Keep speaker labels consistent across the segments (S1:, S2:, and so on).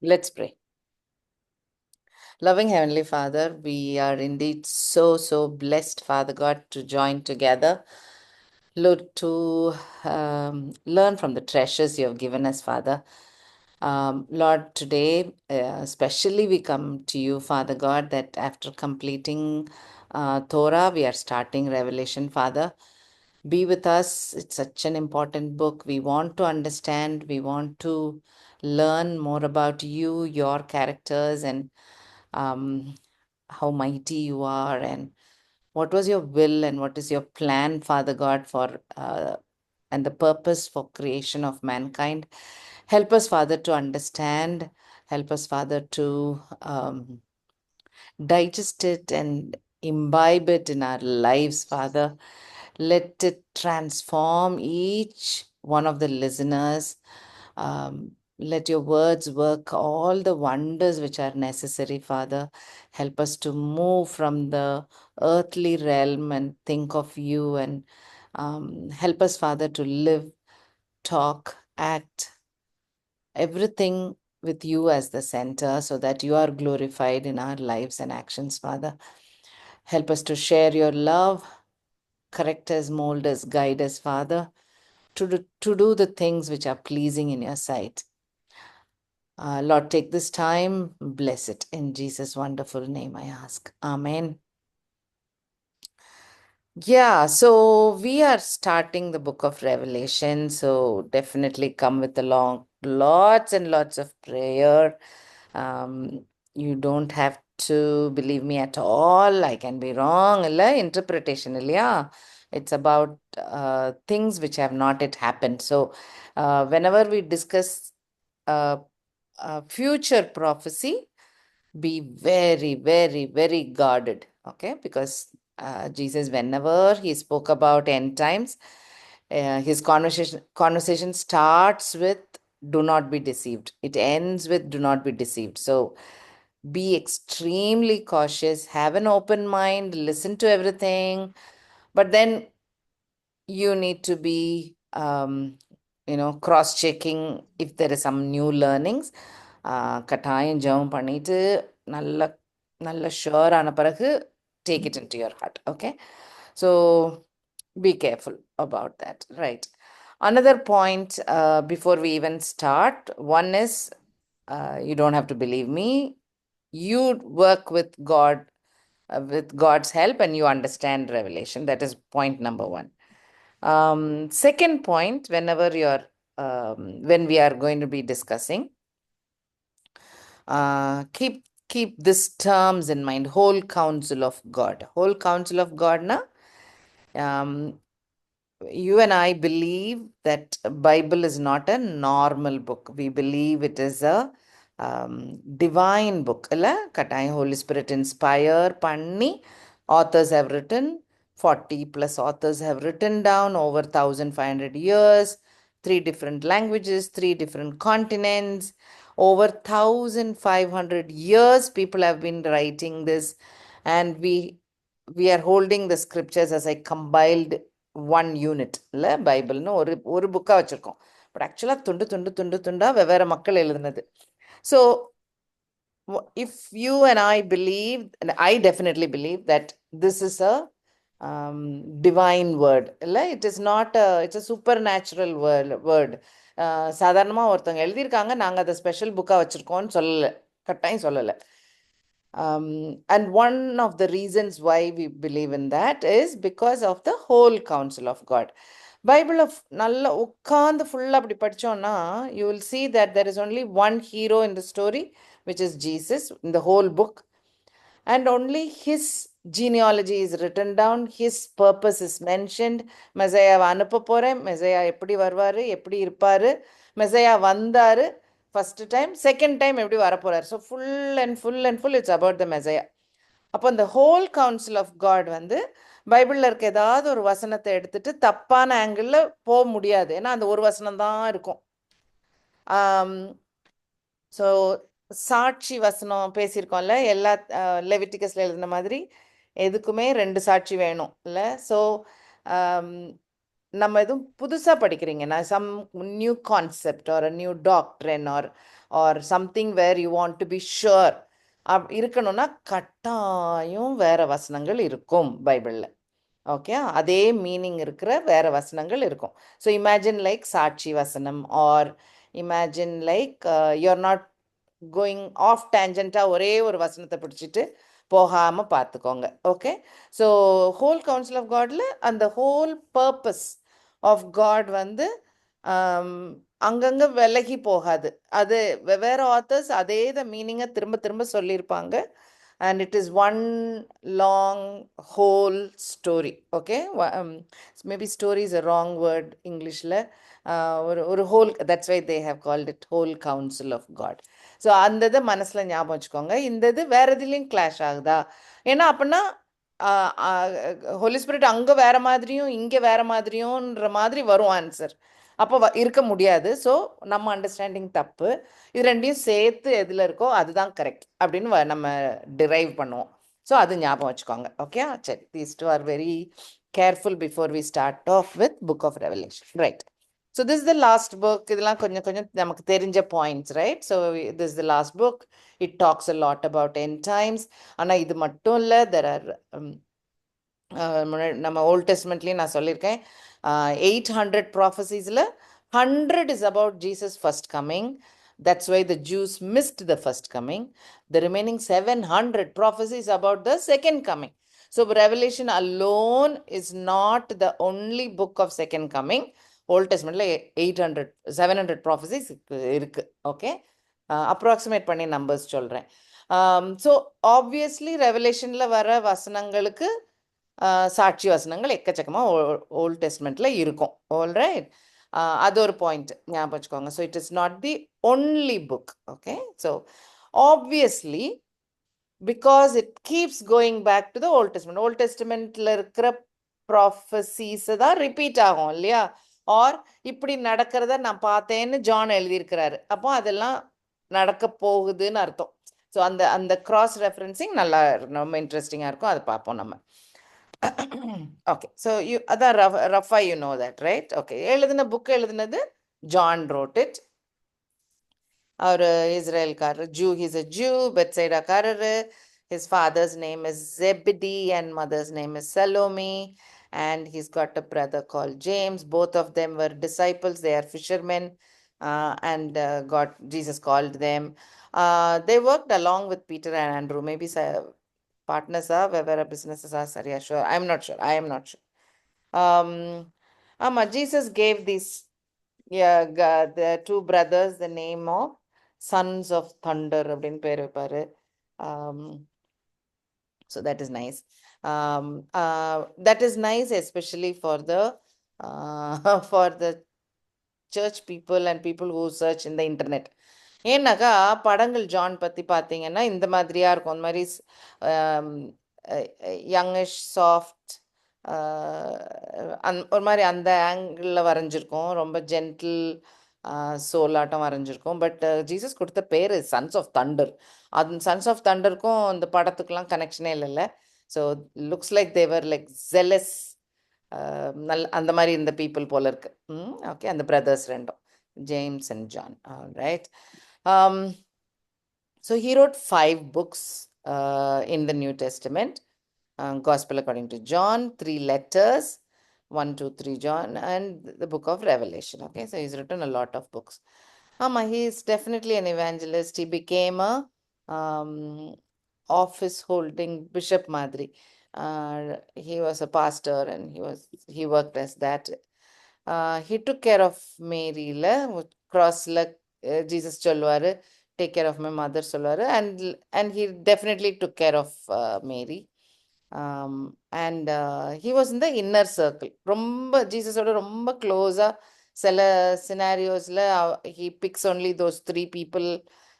S1: Let's pray. Loving Heavenly Father, we are indeed so blessed, Father God, to join together, Lord, to learn from the treasures you have given us, Father. Lord, today, especially we come to you, Father God, that after completing Torah, we are starting Revelation, Father. Be with us. It's such an important book. We want to understand, we want to learn more about you, your characters, and um, how mighty you are, and what was your will and what is your plan, Father God, for and the purpose for creation of mankind. Help us, Father, to understand. Help us, Father, to digest it and imbibe it in our lives, Father. Let it transform each one of the listeners. Let your words work all the wonders which are necessary, Father. Help us to move from the earthly realm and think of you, and help us, Father, to live, talk, act, everything with you as the center so that you are glorified in our lives and actions, Father. Help us to share your love, correct us, mold us, guide us, Father, to do the things which are pleasing in your sight. Lord, take this time, bless it. In Jesus' wonderful name I ask. Amen. Yeah, so we are starting the book of Revelation, so definitely come with lots and lots of prayer. You don't have to believe me at all. I can be wrong. Interpretation, yeah. It's about things which have not yet happened. So, whenever we discuss uh, future prophecy, be very guarded, okay? Because Jesus, whenever he spoke about end times, his conversation starts with do not be deceived. It ends with do not be deceived. So be extremely cautious, have an open mind, listen to everything, but then you need to be cross checking if there is some new learnings. கட்டாயம் ஜெபம் பண்ணிட்டு நல்ல நல்ல sure ஆன பிறகு take it into your heart. Okay, so be careful about that, right? Another point before we even start, one is you don't have to believe me. You work with God, with God's help, and you understand revelation. That is point number one. Second point, when we are going to be discussing, keep these terms in mind. Whole counsel of God. Whole counsel of God, na? Um, you and I believe that Bible is not a normal book. We believe it is a divine book. Kattai Holy Spirit inspire panni. Authors have written, 40 plus authors have written down over 1500 years, 3 different languages, 3 different continents. Over 1500 years, people have been writing this, and we are holding the scriptures as a compiled one unit. பைபிள்னு ஒரு புக்கா வச்சிருக்கோம். But ஆக்சுவலா துண்டு துண்டு துண்டு துண்டா வெவ்வேறு மக்கள் எழுதுனது. So if you and I believe, and I definitely believe, that this is a divine word. It is not it's a supernatural word. சாதாரணமா ஒருத்தவங்க எழுதியிருக்காங்க, நாங்க அதை ஸ்பெஷல் புக்கா வச்சிருக்கோம்னு சொல்லல, கட்டாயம் சொல்லல. And one of the reasons why we believe in that is because of the whole counsel of God. Bible of நல்லா உட்கார்ந்து ஃபுல்லா அப்படி படிச்சோம்னா, you will see that there is only one hero in the story, which is Jesus, in the whole book. And only his genealogy is written down, his purpose is mentioned. மெசையாவை அனுப்ப போறேன், மெசையா எப்படி வருவாரு, எப்படி இருப்பாரு, மெசையா வந்தாரு ஃபர்ஸ்ட் டைம், செகண்ட் டைம் எப்படி வரப்போறாரு. So full and full it's about the messiah. அப்போ இந்த ஹோல் கவுன்சில் ஆஃப் காட் வந்து பைபிளில் இருக்க ஏதாவது ஒரு வசனத்தை எடுத்துட்டு தப்பான ஆங்கிளில் போக முடியாது. ஏன்னா அந்த ஒரு வசனம் தான் இருக்கும். ஸோ சாட்சி வசனம் பேசியிருக்கோம்ல, எல்லா லெவிட்டிகஸில் எழுதின மாதிரி எதுக்குமே 2 சாட்சி வேணும் இல்லை. ஸோ நம்ம எதுவும் புதுசாக படிக்கிறீங்கன்னா some new concept or a new doctrine or something where you want to be sure இருக்கணும்னா கட்டாயம் வேற வசனங்கள் இருக்கும் பைபிளில். ஓகே, அதே மீனிங் இருக்கிற வேற வசனங்கள் இருக்கும். ஸோ இமேஜின் லைக் சாட்சி வசனம் or imagine like you're not going off டேஞ்சண்ட்டாக ஒரே ஒரு வசனத்தை பிடிச்சிட்டு போகாமல் பார்த்துக்கோங்க. Okay, so whole council of காட்ல அந்த ஹோல் பர்பஸ் ஆஃப் காட் வந்து அங்கங்கே விலகி போகாது. அது வெவ்வேறு ஆத்தர்ஸ் அதே மீனிங்கை திரும்ப திரும்ப சொல்லியிருப்பாங்க. And it is one long whole story. Okay, maybe story is a wrong word English la, ஒரு whole, that's why they have called it whole counsel of God. So அந்த இதை மனசில் ஞாபகம் வச்சுக்கோங்க. இந்த இது வேற எதுலேயும் கிளாஷ் ஆகுதா? ஏன்னா அப்படின்னா ஹோலி ஸ்பிரிட் அங்கே வேற மாதிரியும் இங்கே வேற மாதிரியும்ன்ற மாதிரி வரும் ஆன்சர். அப்போ இருக்க முடியாது. ஸோ நம்ம அண்டர்ஸ்டாண்டிங் தப்பு. இது ரெண்டையும் சேர்த்து எதில் இருக்கோ அதுதான் கரெக்ட் அப்படின்னு நம்ம டிரைவ் பண்ணுவோம். ஸோ அது ஞாபகம் வச்சுக்கோங்க. ஓகே, சரி, these two are very careful before we start off with book of Revelation. Right, so this the last book. இதெல்லாம் கொஞ்சம் கொஞ்சம் நமக்கு தெரிஞ்ச points. Right, so this the last book. It talks a lot about end times. ஆனால் இது மட்டும் இல்லை, there are நம்ம ஓல்ட் டெஸ்ட்மெண்ட்லேயும் நான் சொல்லியிருக்கேன் 800 ப்ராஃபஸீஸில் 100 is about Jesus' first coming. That's why the Jews missed the first coming. The remaining 700 prophecies about the second coming. So Revelation alone is not the only book of second coming. Old Testament 800 700 prophecies இருக்கு. Okay, approximate பண்ணி numbers சொல்கிறேன். So obviously ரெவலேஷனில் வர வசனங்களுக்கு சாட்சி வசனங்கள் எக்கச்சக்கமாக volt டெஸ்ட்மெண்ட்டில் இருக்கும். Alright, அது ஒரு பாயிண்ட் ஞாபகம் வச்சுக்கோங்க. So it is not the only book. Okay, so obviously because it keeps going back to the old testament. Old டெஸ்ட்மெண்ட்டில் இருக்கிற ப்ராஃபஸீஸை தான் ரிப்பீட் ஆகும் இல்லையா? ஆர் இப்படி நடக்கிறத நான் பார்த்தேன்னு ஜான் எழுதியிருக்கிறாரு. அப்போ அதெல்லாம் நடக்க போகுதுன்னு அர்த்தம். ஸோ அந்த அந்த கிராஸ் ரெஃபரன்சிங் நல்லா ரொம்ப இன்ட்ரெஸ்டிங்காக இருக்கும். அதை பார்ப்போம் நம்ம. Okay, so you அதான் ரஃபா you know that, right? Okay, எழுதின புக் எழுதினது ஜான் wrote it. அவர் இஸ்ரேல்காரர், ஜூ, he's a Jew, பெத்சைடாக்காரரு. His father's name is Zebedee and mother's name is Salome, and he's got a brother called James. Both of them were disciples. They are fishermen, and Jesus called them. They worked along with Peter and Andrew. Maybe partners are வெவ்வேறு businesses are சரியா sure. I am not sure. Jesus gave these the two brothers the name of sons of thunder அப்படின்னு பேர் வைப்பாரு. So that is nice. That is nice especially for the for the church people and people who search in the internet. ஏன்னாக்கா படங்கள் John பற்றி பார்த்தீங்கன்னா இந்த மாதிரியாக இருக்கும். அந்த மாதிரி யங்கிஷ் சாஃப்ட் ஒரு மாதிரி அந்த ஆங்கிளில் வரைஞ்சிருக்கும். ரொம்ப ஜென்டில் சோலாட்டம் வரைஞ்சிருக்கும். பட் ஜீசஸ் கொடுத்த பேர் சன்ஸ் ஆஃப் தண்டர். அது சன்ஸ் ஆஃப் தண்டருக்கும் இந்த படத்துக்கெலாம் கனெக்ஷனே இல்லைல்ல. ஸோ லுக்ஸ் லைக் தேவர் லைக் ஜெலஸ், அந்த மாதிரி இந்த பீப்புள் போல இருக்கு. ஓகே, அந்த பிரதர்ஸ் ரெண்டும், James and John. Right, so he wrote 5 books in the New Testament. Gospel according to John, 3 letters, 1, 2, 3 John, and the book of Revelation. Okay, so he's written a lot of books. He is definitely an evangelist. He became a office holding bishop madri. He was a pastor and he worked as that. He took care of Mary la cross la Jesus சொல்லுவாரு, take care of my mother சொல்லுவாரு, and he definitely took care of Mary. And he was in the inner circle. ரொம்ப ஜீசஸோட ரொம்ப க்ளோஸாக சில சினாரியோஸில் he picks only those 3 people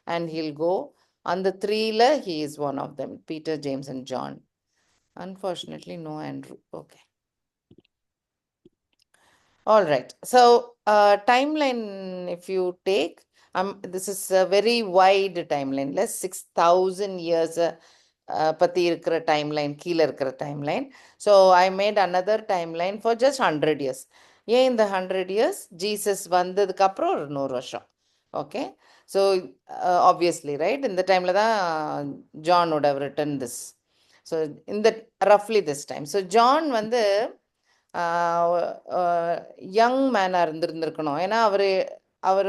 S1: and he'll go. அந்த 3ல he is one of them, Peter, James and John. Unfortunately no Andrew. Okay, all right, so timeline if you take, this is a very wide timeline. 6,000 years பற்றி இருக்கிற timeline, கீழே இருக்கிற timeline. So I made another timeline for just 100 years. ஏன் இந்த 100 years? Jesus வந்ததுக்கு அப்புறம் ஒரு 100 வருஷம். ஓகே, ஸோ ஆப்வியஸ்லி ரைட், இந்த டைமில் தான் John would have written this. So இந்த ரஃப்லி திஸ் டைம். ஸோ ஜான் வந்து யங் மேனாக இருந்திருக்கணும். ஏன்னா அவர்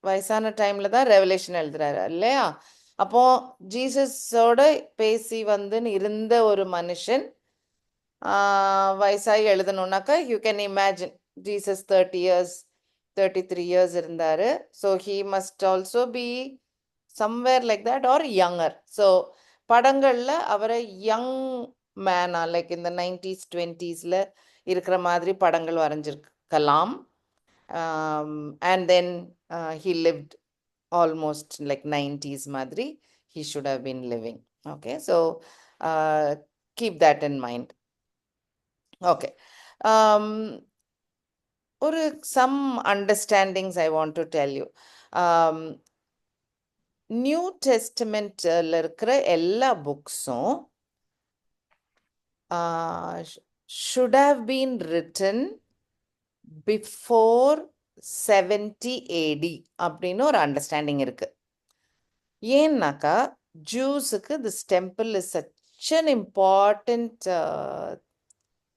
S1: வயசான டைமில் தான் ரெவலேஷன் எழுதுறாரு இல்லையா? அப்போ ஜீசஸோட பேசி வந்துன்னு இருந்த ஒரு மனுஷன் வயசாகி எழுதணுன்னாக்கா you can imagine Jesus 33 years இருந்தார். So he must also be somewhere like that or younger. So படங்களில் அவரை யங் மேனா லைக் இந்த 90s 20s இருக்கிற மாதிரி படங்கள் வரைஞ்சிருக்கலாம். And then he lived almost like 90s மாதிரி he should have been living. Okay, so keep that in mind. Okay, some understandings I want to tell you. New டெஸ்டமெண்ட்ல இருக்கிற எல்லா புக்ஸும் should have been written before 70 AD அப்படின்னு ஒரு understanding இருக்கு. ஏன்னாக்கா ஜூஸுக்கு this temple is such an important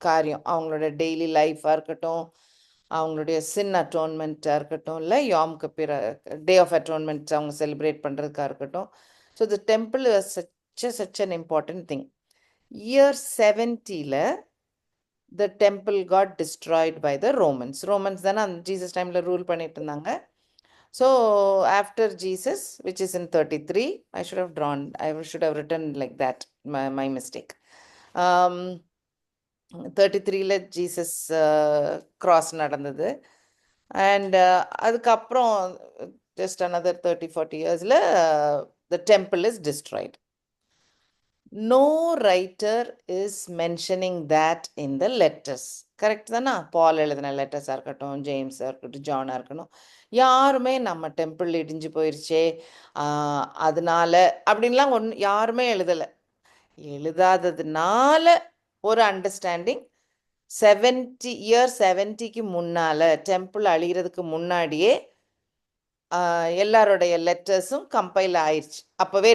S1: காரியம். அவங்களோட டெய்லி லைஃபாக இருக்கட்டும், அவங்களுடைய சின் அட்டோன்மெண்ட்டாக இருக்கட்டும், இல்லை Yom Kippur day of atonement அவங்க செலிப்ரேட் பண்ணுறதுக்காக இருக்கட்டும். So the temple is such an important thing. Year 70ல் the temple got destroyed by the Romans தானே அந்த ஜீசஸ் டைமில் ரூல் பண்ணிட்டு இருந்தாங்க. So after Jesus, which is in 33, I should have written like that, my mistake. 33ல Jesus cross நடந்தது. And அதுக்கப்புறம் just another 30-40 yearsல the temple is destroyed. No writer is mentioning that in the letters. Correct தானா? பால் எழுதின லெட்டர்ஸாக இருக்கட்டும், ஜேம்ஸாக இருக்கட்டும், ஜானாக இருக்கட்டும், யாருமே நம்ம டெம்பிள் இடிஞ்சு போயிடுச்சே அதனால அப்படின்லாம் யாருமே எழுதாததுனால ஒரு அண்டர்ஸ்டாண்டிங் 70க்கு முன்னால் டெம்பிள் அழிகிறதுக்கு முன்னாடியே எல்லாருடைய லெட்டர்ஸும் கம்பைல் ஆயிடுச்சு. அப்போவே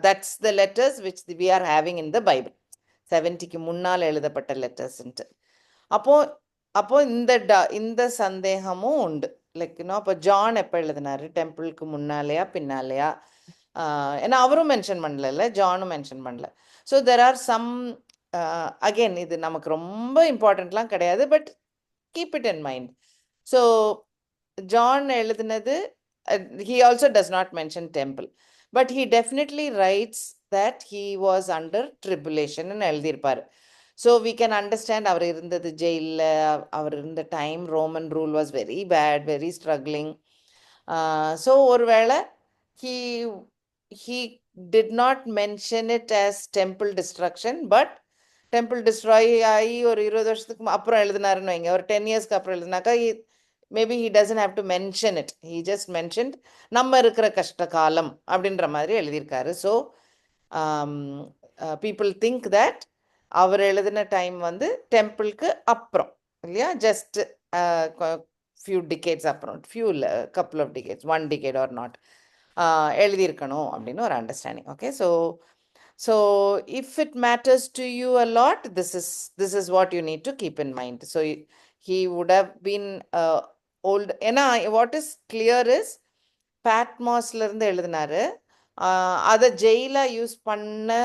S1: that's the letters which we are having in the Bible. 70க்கு முன்னால் எழுதப்பட்ட லெட்டர்ஸ்ன்ட்டு. அப்போ இந்த சந்தேகமும் உண்டு. லைக் அப்போ ஜான் எப்போ எழுதினாரு? டெம்பிளுக்கு முன்னாலேயா பின்னாலேயா? ஏன்னா அவரும் மென்ஷன் பண்ணல, ஜானும் மென்ஷன் பண்ணல. So there are some again இது நமக்கு ரொம்ப இம்பார்ட்டண்ட்லாம் கிடையாது, but keep it in mind. So John எழுதினது, he also does not mention temple, but he definitely writes that he was under tribulation ன்னு எழுதியிருப்பார். ஸோ we can understand அவர் இருந்தது ஜெயிலில், அவர் இருந்த time Roman rule was very bad, very struggling. So ஒருவேளை he did not mention it as temple destruction, but temple destroy ஆகி ஒரு 20 வருஷத்துக்கு அப்புறம் எழுதினாருன்னு வைங்க, ஒரு 10 இயர்ஸ்க்கு அப்புறம் எழுதினாக்கா maybe he doesn't have to mention it. He just mentioned நம்ம இருக்கிற கஷ்ட காலம் அப்படின்ற மாதிரி எழுதியிருக்காரு. ஸோ people think that அவர் எழுதின டைம் வந்து டெம்பிளுக்கு அப்புறம் இல்லையா, ஜஸ்ட் ஃபியூ டிகேட்ஸ் அப்புறம், couple of decades, 1 decade or not எழுதியிருக்கணும் அப்படின்னு ஒரு understanding. Okay, so if it matters to you a lot, this is what you need to keep in mind. So he would have been old. ஏன்னா what is clear is பேட்மாஸ்ல இருந்து எழுதினாரு, அதை ஜெயிலாக use பண்ண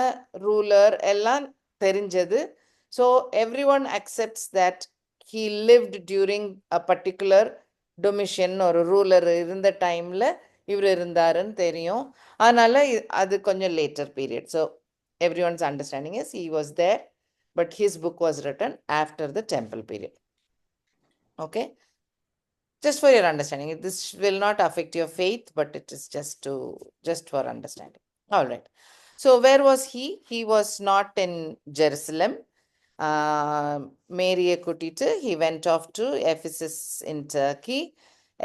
S1: ruler எல்லாம் தெரிஞ்சது. So every one accepts that he lived during a particular Domitian ஒரு ruler இருந்த டைமில் இவர் இருந்தாருன்னு தெரியும். அதனால அது கொஞ்சம் later period. So everyone's understanding is he was there, but his book was written after the temple period. Okay, just for your understanding. This will not affect your faith, but it is just for understanding. All right, so where was he? He was not in Jerusalem. மேரியை கூட்டிட்டு he went off to Ephesus in Turkey.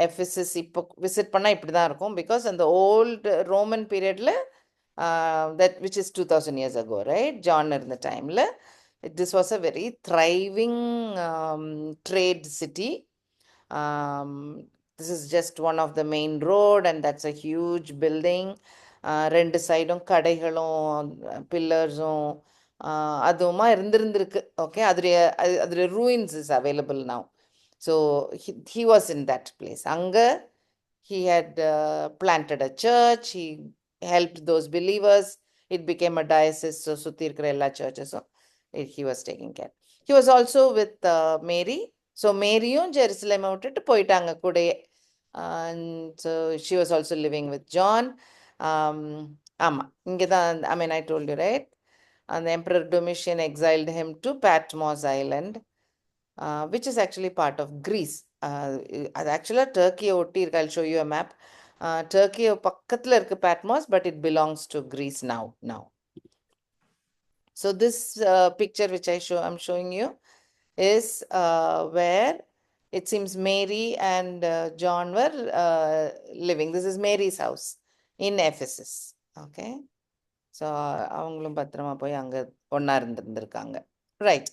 S1: Ephesus இப்போ visit பண்ணால் இப்படி தான் இருக்கும், because அந்த old Roman பீரியடில் that which is 2000 years ago, right? John இருந்த டைமில். This was a very thriving trade city. This is just one of the main road, and that's a huge building. ரெண்டு சைடும் கடைகளும் பில்லர்ஸும் அதுவுமா இருந்திருக்கு. ஓகே, அதோடைய ruins is available now. So he was in that place. அங்க he had planted a church. He helped those believers. It became a diocese. So சுத்தி இருக்கிற எல்லா churches he was taking care. He was also with Mary. So மேரியும் ஜெருசலேமை விட்டுட்டு போயிட்டாங்க கூடயே. And so she was also living with John. ஆமா, இங்கே தான், I mean, I told you, right? And the Emperor Domitian exiled him to Patmos Island, which is actually part of Greece. அது ஆக்சுவலாக டர்க்கியை ஒட்டி இருக்கு. I'll show you a map. Turkey பக்கத்தில் இருக்கு Patmos, but it belongs to Greece now. So this picture which I'm showing you is where it seems Mary and John were living. This is Mary's house in Ephesus. Okay. So அவங்களும் பத்திரமா போய் அங்க ஒன்னா இருந்திருக்காங்க. Right.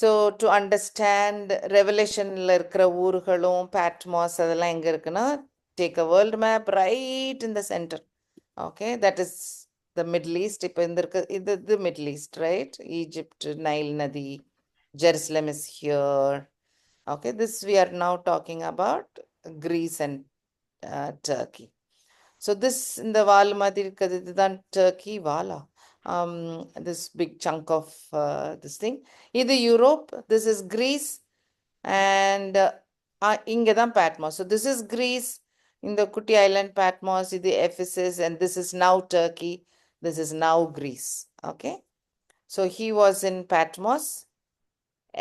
S1: So to understand ரெவலேஷன்ல இருக்கிற ஊர்களும் பேட்மாஸ் அதெல்லாம் எங்க இருக்குன்னா, take a world map right in the center. Okay, that is the Middle East. இப்போ இந்த இருக்கு இது the Middle East, right? Egypt, Nile Nadi, Jerusalem is here. Okay, this we are now talking about Greece and Turkey. So this இந்த வால் மாதிரி இருக்கிறது இதுதான் Turkey Vala. This big chunk of this thing. இது Europe, this is Greece, and இங்கே தான் Patmos. So this is Greece, in the குட்டி island Patmos, இது Ephesus, and this is now Turkey, this is now Greece. Okay, so he was in Patmos,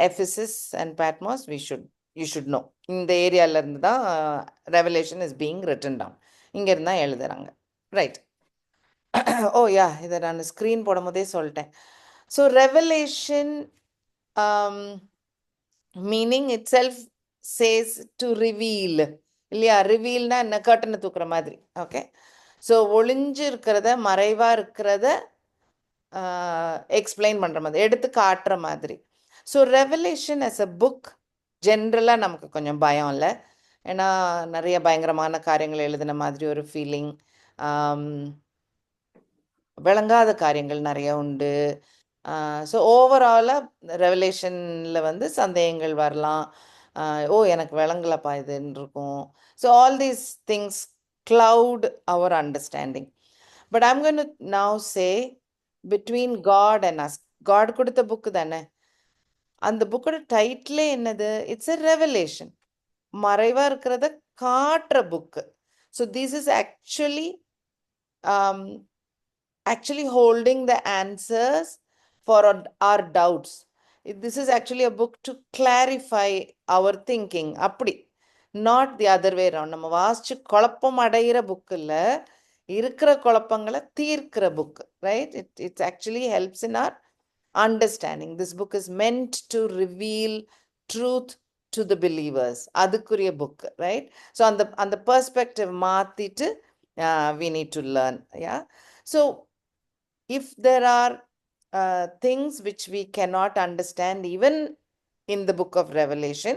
S1: Ephesus and Patmos. You should know. இந்த ஏரியால இருந்து தான் Revelation is being written down. இங்க இருந்தா எழுதுறாங்க. Right. Oh yeah, இதை நான் ஸ்க்ரீன் போடும் போதே சொல்லிட்டேன். So revelation meaning it self says to reveal இல்லையா? ரிவீல்னா என்ன? கர்ட்டனை தூக்குற மாதிரி. ஓகே, ஸோ ஒளிஞ்சு இருக்கிறத, மறைவா இருக்கிறத எக்ஸ்பிளைன் பண்ற மாதிரி, எடுத்து காட்டுற மாதிரி. So revelation as a book ஜென்ரலாக நமக்கு கொஞ்சம் பயம் இல்லை, ஏன்னா நிறைய பயங்கரமான காரியங்கள் எழுதின மாதிரி ஒரு ஃபீலிங், விளங்காத காரியங்கள் நிறைய உண்டு. ஸோ ஓவராலாக ரெவலேஷனில் வந்து சந்தேகங்கள் வரலாம். ஓ எனக்கு விளங்கலப்பா இதுன்னு இருக்கும். So all these things cloud our understanding. But I'm going to now say, between God and us, God கொடுத்த புக்கு தானே, அந்த புக்கோட டைட்டிலே என்னது? It's a revelation. மறைவா இருக்கிறத காட்டுற book. So this is actually holding the answers for our doubts. This is actually a book to clarify our thinking. அப்படி, not the other way around. நம்ம வாசிச்சு குழப்பம் அடைகிற புக் இல்லை, இருக்கிற குழப்பங்களை தீர்க்கிற book. Right? It actually helps in our understanding. This book is meant to reveal truth to the believers. அதுக்குரிய புக். ரைட்? ஸோ அந்த பெர்ஸ்பெக்டிவ் மாத்திட்டு we need to learn. Yeah. So if there are things which we cannot understand even in the book of Revelation,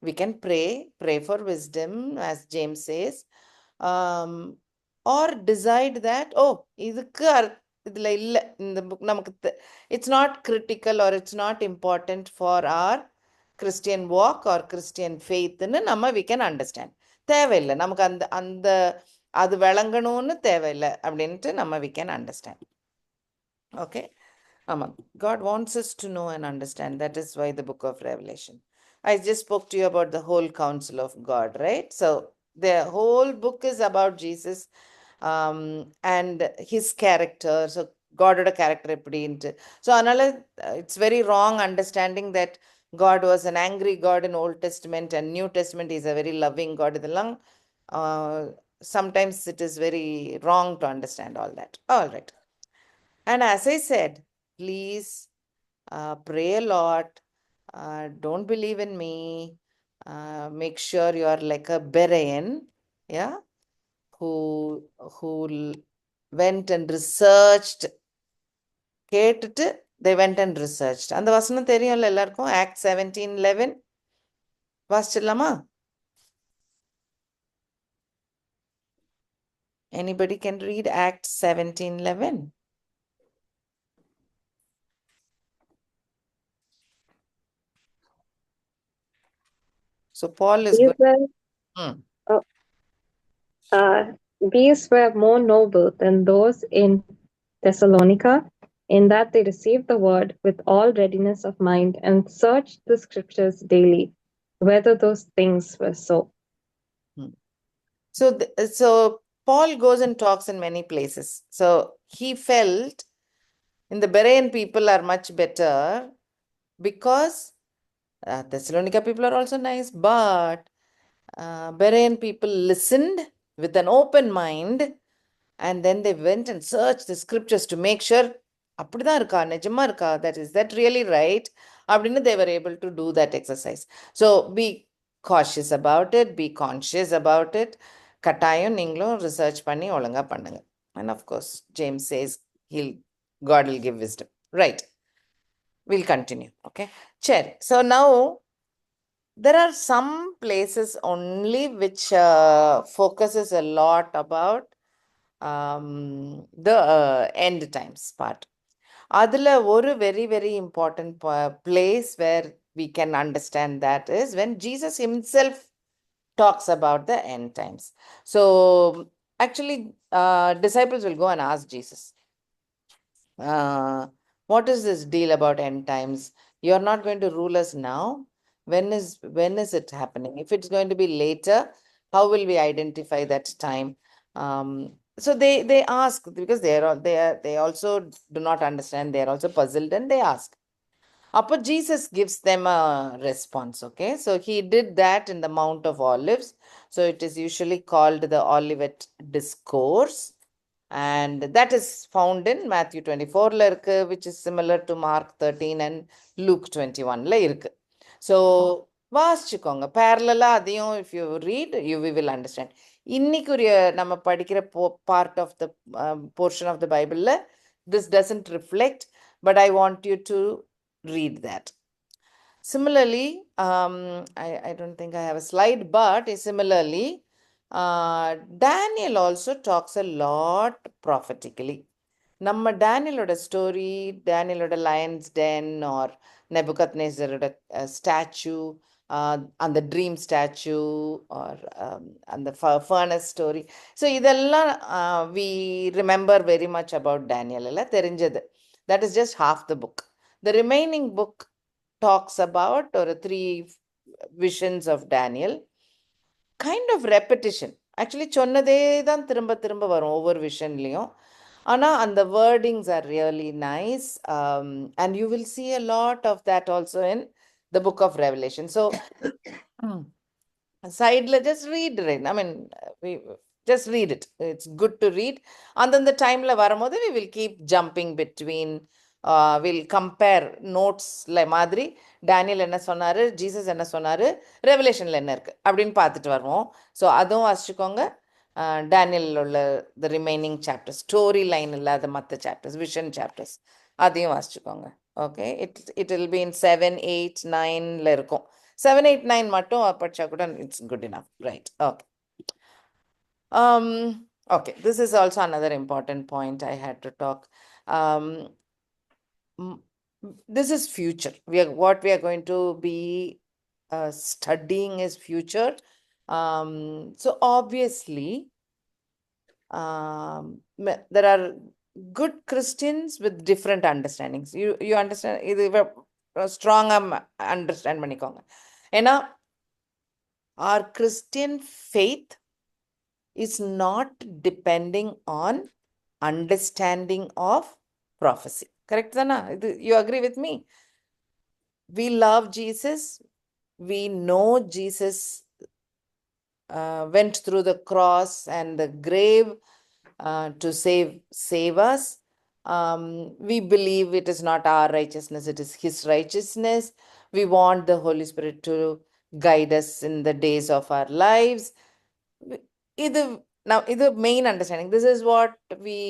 S1: we can pray for wisdom, as James says, or decide that, oh, இதுக்கு இதுல இல்ல, இந்த book நமக்கு it's not critical or it's not important for our Christian walk or Christian faith ன்னு நம்ம we can understand. தேவையில்லை நமக்கு அந்த அது விளங்கணும்னு தேவையில்லை அப்படின்ட்டு நம்ம we can understand. Okay. ஆமாம், God wants us to know and understand. That is why the book of Revelation. I just spoke to you about the whole counsel of God, right? So the whole book is about Jesus and his character. So Godோட character எப்படின்ட்டு. So அதனால it's very wrong understanding that God was an angry God in Old Testament and New Testament is a very loving God. இதெல்லாம் sometimes it is very wrong to understand all that. All right. And as I said, please pray a lot. Don't believe in me. Make sure you are like a Berean, yeah, who went and researched கேட்டுட்டு they went and researched. அந்த வசனம் தெரியும்ல எல்லாருக்கும், Acts 17:11. வாசிச்சிடலாமா? Anybody can read Acts 17:11? So Paul is
S2: These
S1: good.
S2: were, these were more noble than those in Thessalonica, in that they received the word with all readiness of mind and searched the scriptures daily, whether those things were so.
S1: So Paul goes and talks in many places. So he felt in the Berean people are much better because Thessalonica people are also nice, but Berean people listened with an open mind, and then they went and searched the scriptures to make sure அப்படிதான் இருக்கா, நிஜமா இருக்கா, is that really right அப்படின்னு they were able to do that exercise. So be cautious about it, be conscious about it. கட்டாயம் நீங்களும் research பண்ணி ஒழுங்கா பண்ணுங்க. And of course James says God will give wisdom. Right, we'll continue. Okay, சரி. So now there are some places only which focuses a lot about the end times part. Adula ஒரு very very important place where we can understand that is when Jesus himself talks about the end times. So actually disciples will go and ask Jesus, what is this deal about end times? You're not going to rule us now. When is it happening? If it's going to be later, how will we identify that time? So they ask because they also do not understand. They are also puzzled and they ask. But Jesus gives them a response. Okay, so he did that in the Mount of Olives. So it is usually called the Olivet Discourse. And that is found in Matthew 24, which is similar to Mark 13 and Luke 21. So, வாசிச்சுக்கோங்க parallel if you read, you will understand. இன்னைக்குரிய நம்ம படிக்கிற part of the portion of the Bible, this doesn't reflect, but I want you to read that. Similarly, I don't think I have a slide, but similarly, Daniel also talks a lot prophetically. நம்ம டேனியலோட story, டேனியலோட lions den or நெபுகத்நேசரோட statue, அந்த dream statue or அந்த furnace story, so இதெல்லாம் we remember very much about Daniel எல்லாம் தெரிஞ்சது. That is just half the book. The remaining book talks about ஒரு 3 visions of Daniel. Kind of repetition. Actually சொன்னதே தான் திரும்ப திரும்ப வரும் ஒவ்வொரு விஷன்லையும். and the wordings are really nice, and you will see a lot of that also in the book of Revelation. So side just read it. I mean, we just read it. It's good to read. And then the time la varamodhu we will keep jumping between, we'll compare notes like மாதிரி Daniel என்ன சொன்னாரு, Jesus என்ன சொன்னாரு, ரெவலேஷன்ல என்ன இருக்கு அப்படின்னு பார்த்துட்டு வருவோம். ஸோ அதுவும் வாசிச்சுக்கோங்க. டேனியல் உள்ள the remaining chapters, story line இல்லாத மற்ற சாப்டர்ஸ், விஷன் சாப்டர்ஸ், அதையும் வாசிச்சுக்கோங்க. Okay, it will be in 7, 8, 9ல இருக்கும். 7, 8, 9 மட்டும் படிச்சா கூட it's good enough. Right, okay. Okay, this is also another important point I had to talk. This is future. What we are going to be studying is future. So obviously, there are good Christians with different understandings. You understand? இது strong understand பண்ணிக்கோங்க. ஏன்னா our Christian faith is not depending on understanding of prophecy. Correct தானா? You agree with me? We love Jesus. We know Jesus went through the cross and the grave to save us. We believe it is not our righteousness, it is his righteousness. We want the Holy Spirit to guide us in the days of our lives. Now, this main understanding. This is what we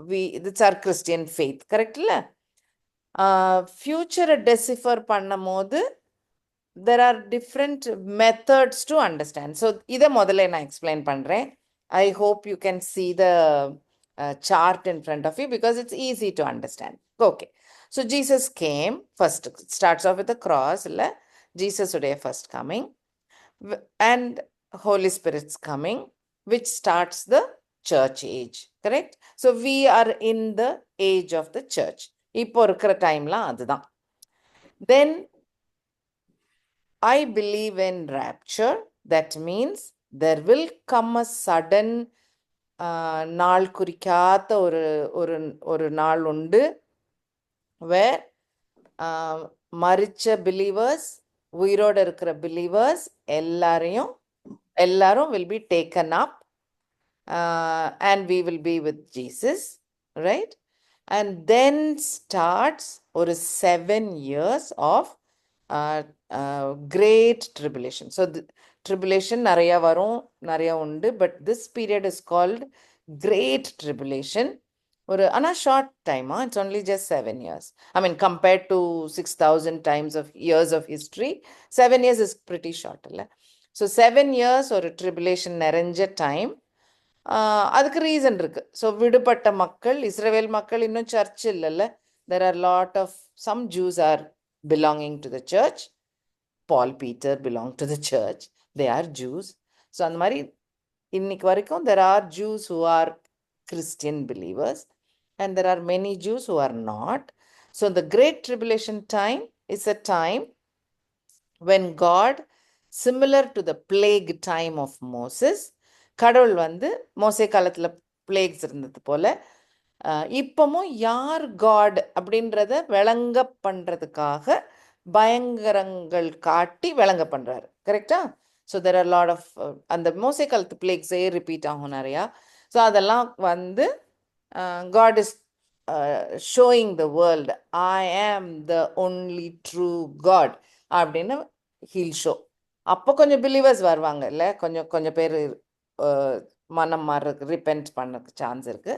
S1: it's our Christian faith. Correct? Future decipher பண்ணும்போது there are different methods to understand. So இதை முதல்ல நான் explain பண்றேன். I hope you can see the chart in front of you because it's easy to understand. Okay. So Jesus came first. Starts off with the cross. Jesus உடைய first coming. And Holy Spirit's coming, which starts the church age. Correct? So we are in the age of the church. இப்போ இருக்கிற டைம்லாம் அதுதான். Then I believe in rapture. That means there will come a sudden நாள் குறிக்காத ஒரு நாள் உண்டு where மரிச்ச believers, உயிரோட இருக்கிற believers எல்லாரும் will be taken up and we will be with Jesus, right? And then starts ஒரு 7 years of great tribulation. So the tribulation நிறைய வரும், நிறைய உண்டு, but this period is called great tribulation. ஆனா short time, it's only just 7 years. I mean, compared to 6,000 times of years of history, 7 years is pretty short. So 7 years ஒரு tribulation நிறைஞ்ச time. அதுக்கு reason இருக்கு. So விடுபட்ட மக்கள், இஸ்ரவேல் மக்கள் இன்னும் சர்ச் இல்லைல்ல. There are lot of some Jews are belonging to the church. Paul Peter belong to the church. They are Jews. So அந்த மாதிரி இன்னைக்கு வரைக்கும் there are Jews who are Christian believers and there are many Jews who are not. So the great tribulation time is a time when God, similar to the plague time of Moses, கடவுள் மோசே காலத்துல plagues இருந்தது போல இப்பமும் யார் God அப்படின்றத விளங்க பண்றதுக்காக பயங்கரங்கள் காட்டி விளங்க பண்றாரு. கரெக்டா? So there are lot of அந்த மோசே காலத்து பிளேக்ஸே ரிப்பீட் ஆகும் நிறையா. ஸோ அதெல்லாம் God is showing the world I am the only true God அப்படின்னு ஹீல் ஷோ. அப்போ கொஞ்சம் பிலீவர்ஸ் வருவாங்க இல்லை, கொஞ்சம் பேர் மனம் மாறுறதுக்கு, ரிப்பென்ட் பண்ணதுக்கு சான்ஸ் இருக்கு.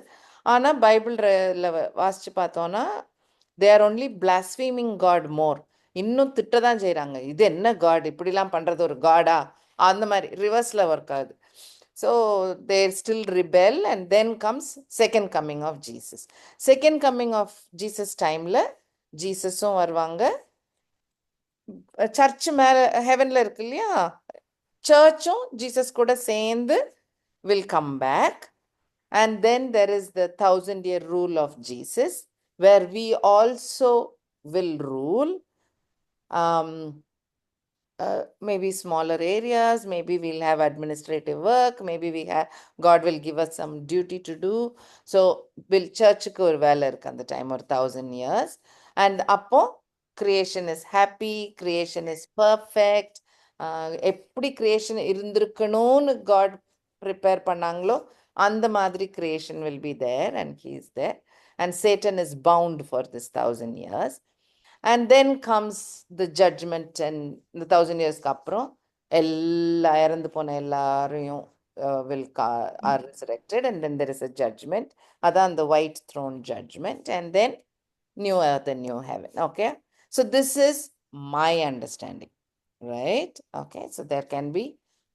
S1: ஆனால் பைபிளில் வாசிச்சு பார்த்தோன்னா தே ஆர் ஒன்லி பிளாஸ்ஃபீமிங் காட் மோர். இன்னும் திட்ட தான் செய்கிறாங்க. இது என்ன காட், இப்படிலாம் பண்ணுறது ஒரு காடா? அந்த மாதிரி ரிவர்ஸில் ஒர்க் ஆகுது. So they still rebel and then comes second coming of Jesus. Second coming of Jesus டைமில் ஜீசஸும் வருவாங்க. சர்ச் மேலே ஹெவனில் இருக்கு இல்லையா, சர்ச்சும் ஜீசஸ் கூட சேர்ந்து will come back. And then there is the 1,000-year rule of Jesus where we also will rule. Maybe smaller areas, maybe we'll have administrative work, maybe God will give us some duty to do. So will churchக்கு ஒரு வேலை இருக்கு அந்த time, ஒரு 1,000 years. And அப்போ creation is happy, creation is perfect. எப்படி creation இருந்திருக்கணும்னு God prepare பண்ணாங்களோ அந்த மாதிரி creation will be there and he is there and Satan is bound for this 1,000 years. And then comes the judgement. அண்ட் இந்த 1,000 yearsக்கு அப்புறம் இறந்து போன எல்லாரையும் are resurrected and then there is a judgment. அதான் the white throne judgment and then new earth and new heaven. Okay, so this is my understanding. Right? Okay, so there can be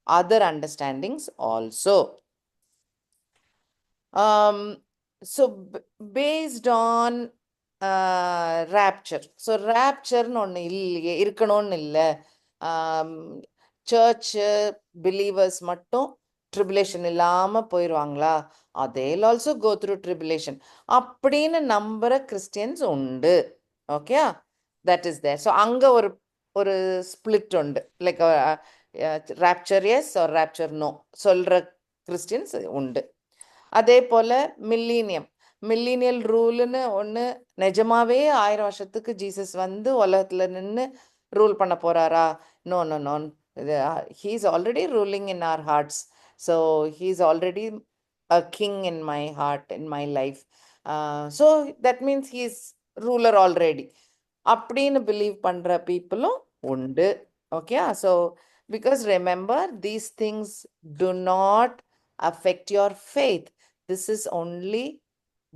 S1: other understandings also. So based on rapture. So rapture ஒன்று இல்லையே, இருக்கணும்னு இல்லை. Search believers மட்டும் tribulation இல்லாமல் போயிடுவாங்களா? they'll also go through tribulation அப்படின்னு நம்புற Christians உண்டு. Okay, that is there. So அங்கே ஒரு ஸ்பிளிட் உண்டு. Like rapture yes or rapture no சொல்கிற கிறிஸ்டியன்ஸ் உண்டு. அதே போல் மில்லினியல் ரூலுன்னு ஒன்று, நிஜமாவே 1000 வருஷத்துக்கு ஜீசஸ் உலகத்தில் நின்று ரூல் பண்ண போகிறாரா? No no no, he's already ruling in our hearts. So he's already a king in my heart, in my life. So that means he is ruler already. அப்படின்னு பிலீவ் பண்ற பீப்புளும் உண்டு. Okay, so because remember these things do not affect your faith. This is only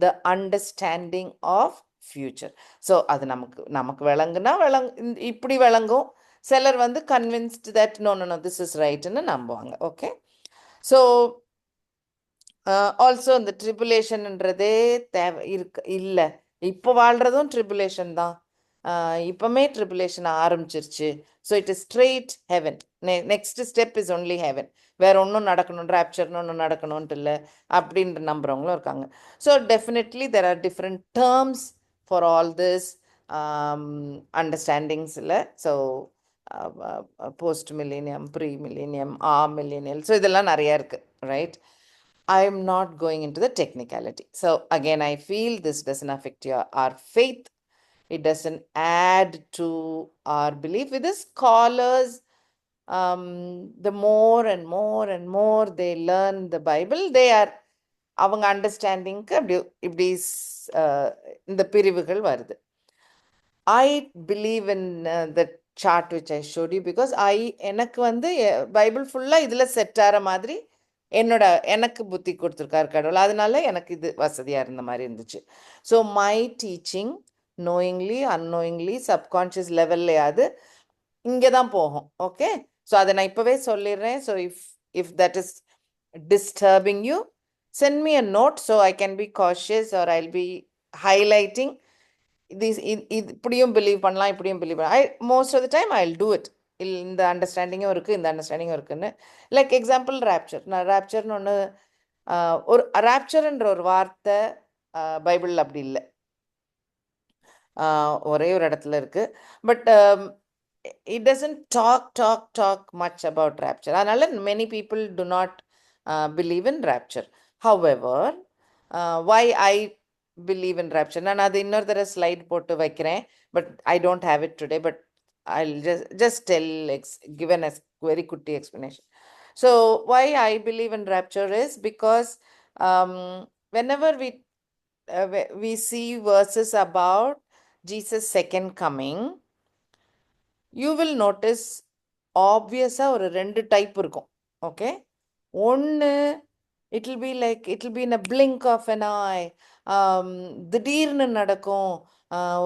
S1: the understanding of future. So அது நமக்கு விளங்குனா இப்படி விளங்கும். சிலர் வந்து convinced that no no no this is right ன்னு நம்புவாங்க. ஓகே, ஸோ ஆல்சோ இந்த ட்ரிபுலேஷன்ன்றதே தேவை இல்லை. இப்போ வாழ்றதும் ட்ரிபுலேஷன் தான். இப்போமே ட்ரிபுலேஷன் ஆரம்பிச்சிருச்சு. So it is straight heaven. Next step is only heaven. வேற ஒன்றும் நடக்கணும், ராப்சர்னு ஒன்றும் நடக்கணும்ன்ட்டு இல்லை அப்படின்ற நம்புறவங்களும் இருக்காங்க. So definitely there are different terms for all this அண்டர்ஸ்டாண்டிங்ஸில். So post millennium, pre millennium, millennial, so இதெல்லாம் நிறையா இருக்குது, right? I'm not going into the technicality. So again, I feel this doesn't affect our faith. It doesn't add to our belief. With the scholars, the more and more and more they learn the Bible, they are அவங்க அண்டர்ஸ்டாண்டிங்க்கு இப்படி இந்த பிரிவுகள் வருது. I believe in the chart which I showed you because எனக்கு வந்து Bible ஃபுல்லாக இதில் set ஆகிற மாதிரி எனக்கு புத்தி கொடுத்துருக்காரு கடவுள். அதனால எனக்கு இது வசதியாக இருந்த மாதிரி இருந்துச்சு. So my teaching knowingly unknowingly subconscious லெவல்லையாவது இங்கே தான் போகும். ஓகே, ஸோ அதை நான் இப்போவே சொல்லிடுறேன். So if that is disturbing you, send me a note so I can be cautious or I'll be highlighting this. இப்படியும் பிலீவ் பண்ணலாம், இப்படியும் பிலீவ் பண்ணலாம். Most of the time I will do it. இந்த அண்டர்ஸ்டாண்டிங்கும் இருக்குது, இந்த அண்டர்ஸ்டாண்டிங்கும் இருக்குன்னு. Like example rapture. நான் ராப்சர்னு ஒன்று, ஒரு ராப்சர்ன்ற ஒரு வார்த்தை பைபிளில் அப்படி இல்லை, ஒரே ஒரு இடத்துல இருக்குது. But it doesn't talk much about rapture. அதனால many people do not believe in rapture. However, why I believe in rapture, நான் அது இன்னொரு தடவை ஸ்லைட் போட்டு வைக்கிறேன், but I don't have it today, but I'll just tell, given a very kutti explanation. So why I believe in rapture is because whenever we see verses about Jesus' second coming, you will notice ஆப்வியஸாக ஒரு 2 type இருக்கும். Okay, ஒன்று it will be in a blink of an eye. திடீர்னு நடக்கும்,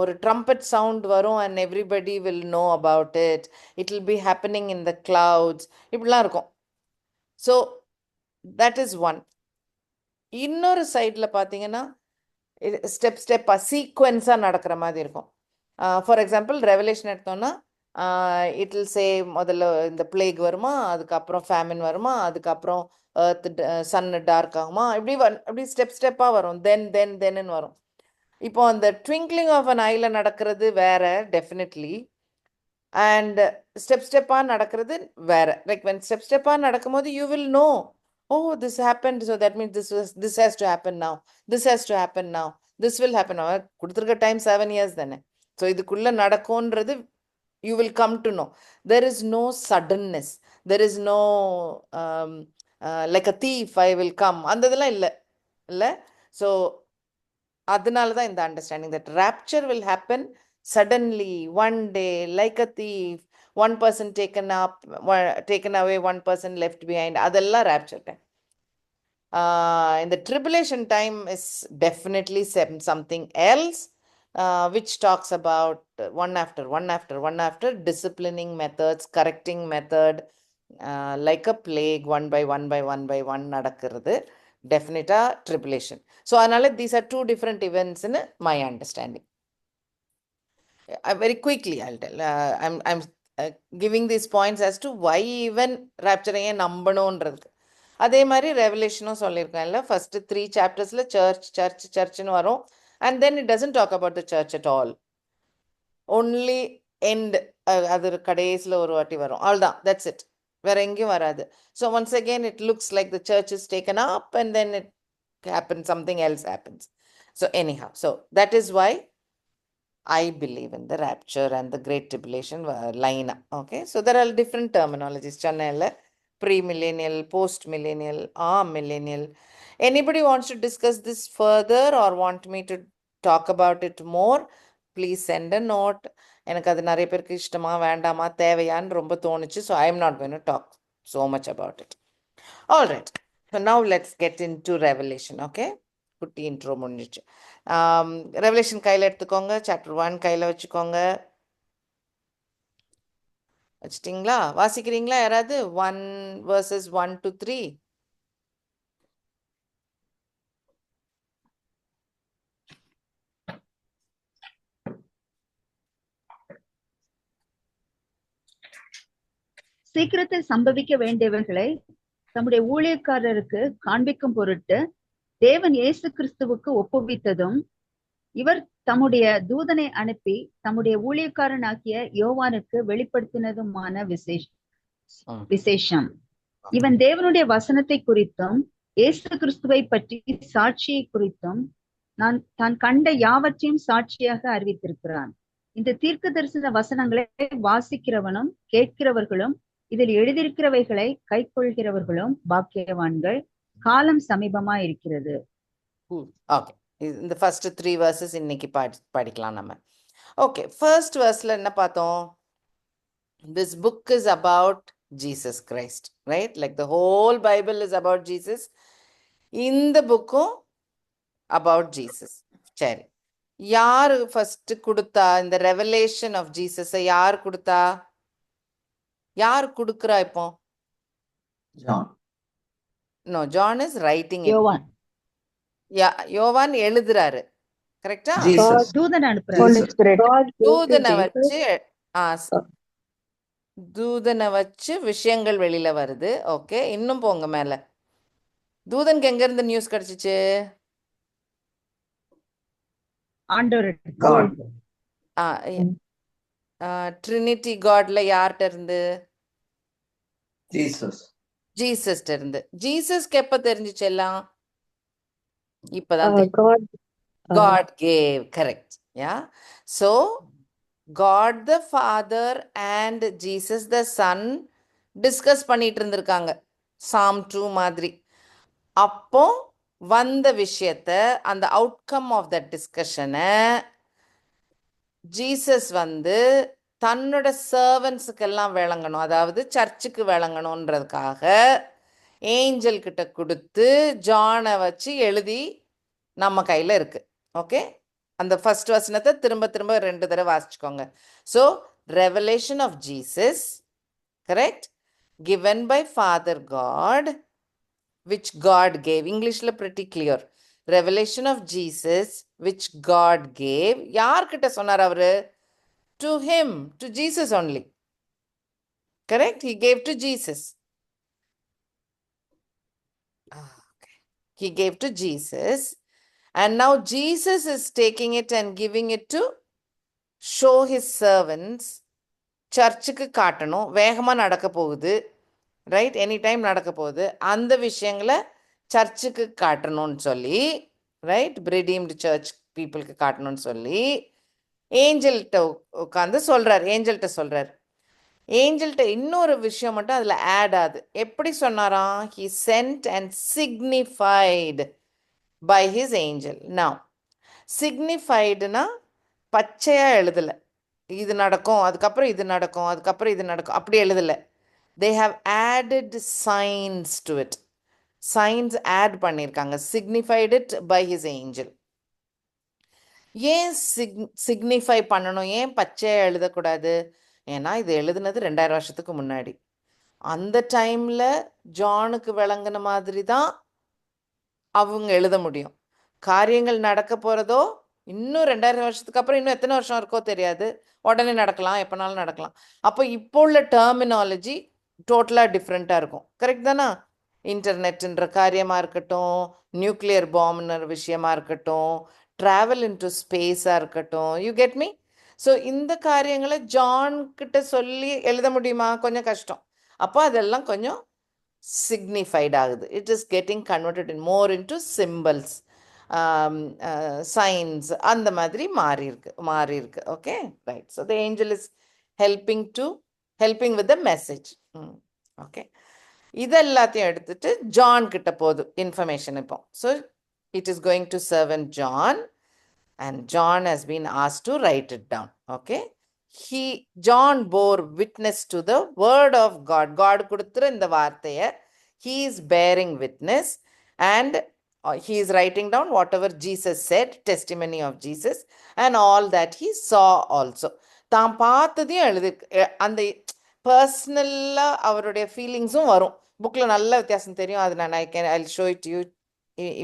S1: ஒரு trumpet sound வரும் and everybody will know about it. It will be happening in the clouds. இப்படிலாம் இருக்கும். So that is one. இன்னொரு சைடில் பார்த்தீங்கன்னா ஸ்டெப்பாக சீக்வென்ஸாக நடக்கிற மாதிரி இருக்கும். ஃபார் எக்ஸாம்பிள் ரெவலேஷன் எடுத்தோன்னா இட் வில் சே முதல்ல இந்த பிளேக் வருமா, அதுக்கப்புறம் ஃபேமின் வருமா, அதுக்கப்புறம் சன்னு டார்க் ஆகுமா, இப்படி ஸ்டெப்பாக வரும். தென்னு வரும். இப்போ அந்த ட்விங்க்லிங் ஆஃப் அன் ஐல நடக்கிறது வேற டெஃபினெட்லி, அண்ட் ஸ்டெப்பாக நடக்கிறது வேற. லைக் வென் ஸ்டெப்பாக நடக்கும்போது you will know, oh this happened, so that means this has to happen now, this has to happen now, this will happen now. கொடுத்துருக்க டைம் 7 years தானே. So இதுக்குள்ளே நடக்கும்ன்றது you will come to know. There is no suddenness, there is no like a thief I will come, அந்த இதெல்லாம் இல்லை. ஸோ அதனால தான் இந்த understanding that rapture will happen suddenly, one day, like a thief, one person taken away, one person left behind. அதெல்லாம் rapture time. In the tribulation time is definitely something else, which talks about one after disciplining methods, correcting method, like a plague, one by one நடக்கிறது definitely tribulation. So அதனால these are 2 different events in my understanding. Very quickly I'll tell. I'm giving these points as to why even rapture நம்பணுன்றது. அதே மாதிரி ரெவலேஷனும் சொல்லியிருக்கேன்ல, first 3 சாப்டர்ஸில் சர்ச்னு வரும், and then it doesn't talk about the church at all. Only end, அது கடைசியில் ஒரு வாட்டி வரும், அவ்வளோதான், தட்ஸ் இட், வேற எங்கேயும் வராது. So once again it looks like the church is taken up and then it happens, something else happens. So anyhow, so that is why I believe in the rapture and the great tribulation line. Okay, so there are different terminologies. Channel pre-millennial, post-millennial, millennial. Anybody wants to discuss this further or want me to talk about it more, please send a note. எனக்கு அது நிறைய பேருக்கு இஷ்டமா வேண்டாமா தேவையான்னு ரொம்ப தோணுச்சு. So I am not going to talk so much about it. All right, so now let's get into Revelation. Okay, குட்டி intro முடிஞ்சிச்சு. ரெவலேஷன் கையில் எடுத்துக்கோங்க, சாப்டர் 1 கையில் வச்சுக்கோங்க. வச்சுட்டிங்களா? வாசிக்கிறீங்களா யாராவது? 1 verses 1 to 3.
S3: சீக்கிரத்தில் சம்பவிக்க வேண்டியவர்களை தம்முடைய ஊழியக்காரருக்கு காண்பிக்கும் பொருட்டு தேவன் இயேசு கிறிஸ்துவுக்கு ஒப்புவித்ததும், இவர் தம்முடைய தூதனை அனுப்பி தம்முடைய ஊழியக்காரனாகிய யோவானுக்கு வெளிப்படுத்தினதுமான விசேஷம். இவன் தேவனுடைய வசனத்தை குறித்தும் இயேசு கிறிஸ்துவை பற்றி சாட்சியை குறித்தும் தான் கண்ட யாவற்றையும் சாட்சியாக அறிவித்திருக்கிறான். இந்த தீர்க்க தரிசன வசனங்களை வாசிக்கிறவனும் கேட்கிறவர்களும் இதில் எழுதியிருக்கிறவைகளை கை கொள்கிறவர்களும் பாக்கியவான்கள், காலம் சமீபமா இருக்கிறது.
S1: ஓகே, இந்த ஃபர்ஸ்ட் 3 verses இன்னைக்கு படிக்கலாம் நம்ம. ஓகே, ஃபர்ஸ்ட் வெர்ஸ்ல என்ன பார்த்தோம்? This book is about Jesus Christ, right? Like the whole Bible is about Jesus. இந்த புக்கும் about Jesus. சரி, யாரு ஃபர்ஸ்ட் கொடுத்தா இந்த ரெவலேஷன் ஆஃப் ஜீசஸ்? யார் கொடுத்தா? யார் கொடுக்குறா இப்போ?
S4: John.
S1: No, John is writing it.
S3: யோவான்
S1: யோவான் எழுதுறாரு, கரெக்டா?
S4: Jesus.
S3: தூதன் அனுப்புறாரு.
S1: தூதனை வச்சு விஷயங்கள் வெளியில வருது. ஓகே, இன்னும் போங்க மேல. தூதனுக்கு எங்க இருந்து நியூஸ் கிடைச்சிச்சு?
S3: ஆண்டவர்
S1: ட்ரினிட்டி காட்ல யார்கிட்ட இருந்து?
S4: ஜீசஸ்
S1: இருந்து. ஜீசஸ்க்கு எப்ப தெரிஞ்சிச்சு எல்லாம்? இப்பதான் God gave, correct. Yeah. So God the Father and Jesus the Son discuss பண்ணிட்டு இருந்திருக்காங்க, Psalm 2 மாதிரி. அப்போ வந்த விஷயத்த, அந்த அவுட்கம் ஆஃப் தட் டிஸ்கஷனை ஜீசஸ் தன்னோட சர்வன்ஸுக்கெல்லாம் விளங்கணும், அதாவது சர்ச்சுக்கு விளங்கணுன்றதுக்காக ஏஞ்சல் கிட்ட கொடுத்து ஜானை வச்சு எழுதி நம்ம கையில் இருக்கு. ஓகே, அந்த ஃபர்ஸ்ட் வசனத்தை திரும்ப திரும்ப 2 தடவை வாசிச்சுக்கோங்க. So revelation of Jesus, correct, given by Father God, which God gave. இங்கிலீஷ்ல pretty clear. Revelation of Jesus, which God gave. யார்கிட்ட சொன்னார் அவரு? To him, to Jesus only. Correct? He gave to Jesus. Okay. He gave to Jesus. And now Jesus is taking it and giving it to show his servants. சர்ச்சுக்கு காட்டணும், வேகமாக நடக்க போகுது, right? Any time நடக்க போகுது. அந்த விஷயங்களை சர்ச்சுக்கு காட்டணும்னு சொல்லி, ரைட், redeemed சர்ச் பீப்புளுக்கு காட்டணும்னு சொல்லி ஏஞ்சல்கிட்ட உட்காந்து சொல்கிறார். ஏஞ்சல்கிட்ட இன்னொரு விஷயம் மட்டும் அதில் ஆட் ஆகுது. எப்படி சொன்னாராம்? he sent and signified by his angel. now signifiedனா பச்சையாக எழுதலை, இது நடக்கும் அதுக்கப்புறம் இது நடக்கும் அதுக்கப்புறம் இது நடக்கும், அப்படி எழுதலை. they have added signs to it. signs add பண்ணியிருக்காங்க. signified it by his angel. ஏன் சிக்னிஃபை பண்ணணும்? ஏன் பச்சையாக எழுதக்கூடாது? ஏன்னா இது எழுதுனது 2000 வருஷத்துக்கு முன்னாடி. அந்த டைமில் ஜானுக்கு விளங்கின மாதிரி தான் அவங்க எழுத முடியும். காரியங்கள் நடக்க போகிறதோ இன்னும் 2000 வருஷத்துக்கு அப்புறம் இன்னும் எத்தனை வருஷம் இருக்கோ தெரியாது, உடனே நடக்கலாம், எப்போனாலும் நடக்கலாம். அப்போ இப்போ உள்ள டெர்மினாலஜி டோட்டலாக டிஃப்ரெண்ட்டாக இருக்கும். கரெக்ட் தானா? இன்டர்நெட்டுன்ற காரியமாக இருக்கட்டும், நியூக்ளியர் பாம்புன்ற விஷயமா இருக்கட்டும், ட்ராவல் இன்டு ஸ்பேஸாக இருக்கட்டும், யூ கெட் மீ? ஸோ இந்த காரியங்களை ஜான் கிட்ட சொல்லி எழுத முடியுமா? கொஞ்சம் கஷ்டம். அப்போ அதெல்லாம் கொஞ்சம் சிக்னிஃபைட் ஆகுது. It is getting converted in more into symbols, science, அந்த மாதிரி மாறி இருக்கு. Okay, right. So the angel is helping with the message. Okay, இது எல்லாத்தையும் எடுத்துட்டு ஜான் கிட்ட போகுது இன்ஃபர்மேஷன் இப்போ. So it is going to servant John, and John has been asked to write it down. Okay, John bore witness to the word of God. God கொடுத்துற இந்த வார்த்தையை he is bearing witness, and he is writing down whatever Jesus said, testimony of Jesus, and all that he saw also. தான் பார்த்ததையும் எழுதி அந்த பர்சனலாக அவருடைய ஃபீலிங்ஸும் வரும் புக்கில். நல்ல வித்தியாசம் தெரியும். அது நான் I show it you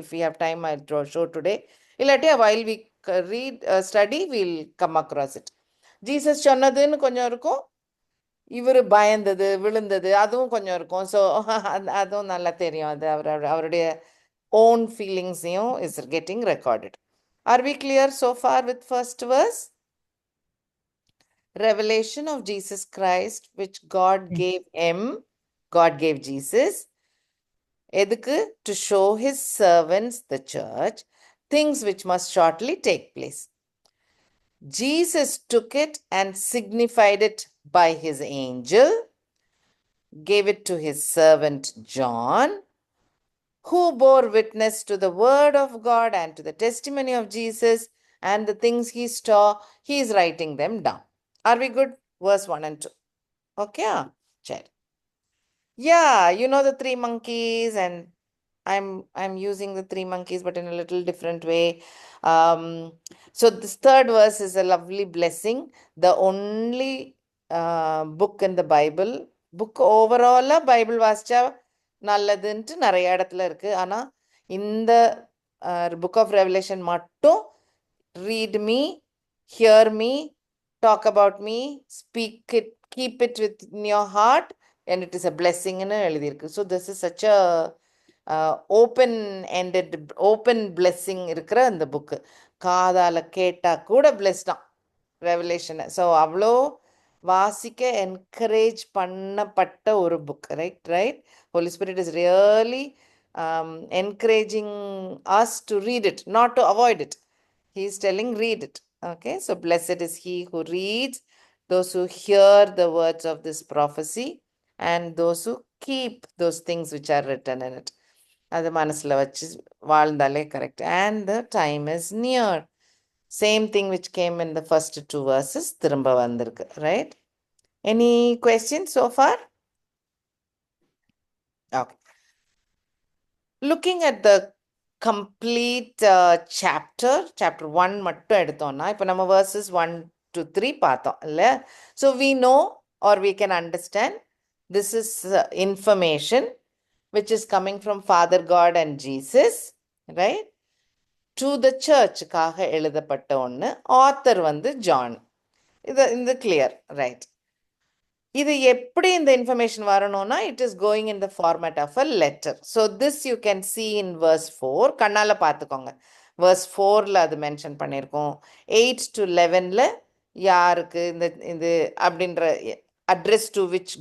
S1: if you have time. I show today. இல்லாட்டி while we read study will come across it. Jesus சொன்னதுன்னு கொஞ்சம் இருக்கும், இவர் பயந்தது விழுந்தது அதுவும் கொஞ்சம் இருக்கும். ஸோ அதுவும் நல்லா தெரியும். அது அவருடைய own feelings is getting recorded. Are we clear so far with first verse? Revelation of Jesus Christ which God gave him, God gave Jesus, edukku to show his servants the church things which must shortly take place. Jesus took it and signified it by his angel, gave it to his servant John, who bore witness to the word of God and to the testimony of Jesus and the things he saw. He is writing them down. Are we good? Verse 1 and 2. Okay? Chat. Yeah, you know the 3 monkeys, and I'm using the 3 monkeys but in a little different way. So this third verse is a lovely blessing. The only book in the Bible, book overall Bible வாசிச்சா நல்லதுன்ட்டு நிறைய இடத்துல இருக்கு. ஆனா இந்த book of revelation மட்டும் read me, hear me, talk about me, speak it, keep it with in your heart and it is a பிளெஸ்ஸிங்னு எழுதியிருக்கு. So this is such a open ended open blessing இருக்கிற அந்த book. காதால கேட்டா கூட bless தான் ரெவலேஷனை. So அவ்வளோ வாசிக்க என்கரேஜ் பண்ணப்பட்ட ஒரு book. Right. Holy Spirit is really encouraging us to read it, not to avoid it. He is telling read it. Okay, so blessed is he who reads, those who hear the words of this prophecy, and those who keep those things which are written in it. அது மனசில் வச்சு வாழ்ந்தாலே correct. And the time is near. Same thing which came in the first 2 verses திரும்ப வந்திருக்கு. Right? Any questions so far? Okay. Looking at the complete chapter 1 மட்டும் எடுத்தோம்னா, இப்போ நம்ம verses 1 to 3 பார்த்தோம் இல்லை? So we know or we can understand this is information which is coming from Father God and Jesus, right? To the church-க்காக எழுதப்பட்ட ஒன்று. Author வந்து John. இது clear, right? இது எப்படி இந்த இன்ஃபர்மேஷன் வரணும்னா, it is going in the format of a letter. So this you can see in verse 4. கண்ணால் பார்த்துக்கோங்க. verse 4ல் அது மென்ஷன் பண்ணியிருக்கோம். 8 to 11ல் யாருக்கு இது அப்படின்ற address to which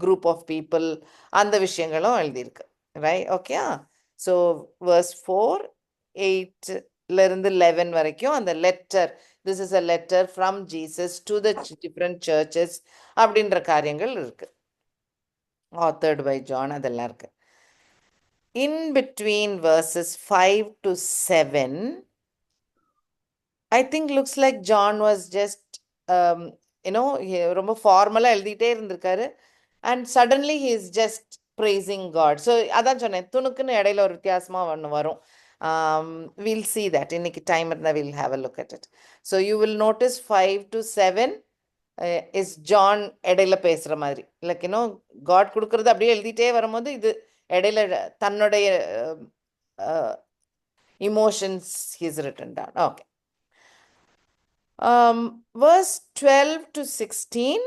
S1: group of people அந்த விஷயங்களும் எழுதியிருக்கு. ரைட்? ஓகே. ஸோ verse 4, 8லேருந்து 11 வரைக்கும் அந்த letter, this is a letter from Jesus to the different churches அப்படின்ற காரியங்கள் இருக்கு. authored by John, அதெல்லாம் இருக்கு. In between verses 5 to 7, I think looks like John was just ரொம்ப ஃபார்மலாக எழுதிட்டே இருந்திருக்காரு. and suddenly he is just praising God. so அதான் சொன்னேன், துணுக்குன்னு இடையில ஒரு வித்தியாசமாக ஒன்று வரும். we'll see that இன்னைக்கு டைம் இருந்தால் we'll have a look at it. so you will notice 5 to 7 is John இடையில பேசுகிற மாதிரி. லைக் காட் கொடுக்கறது அப்படியே எழுதிட்டே வரும்போது இது இடையில தன்னுடைய emotions he's written down. Okay. Verse 12 to 16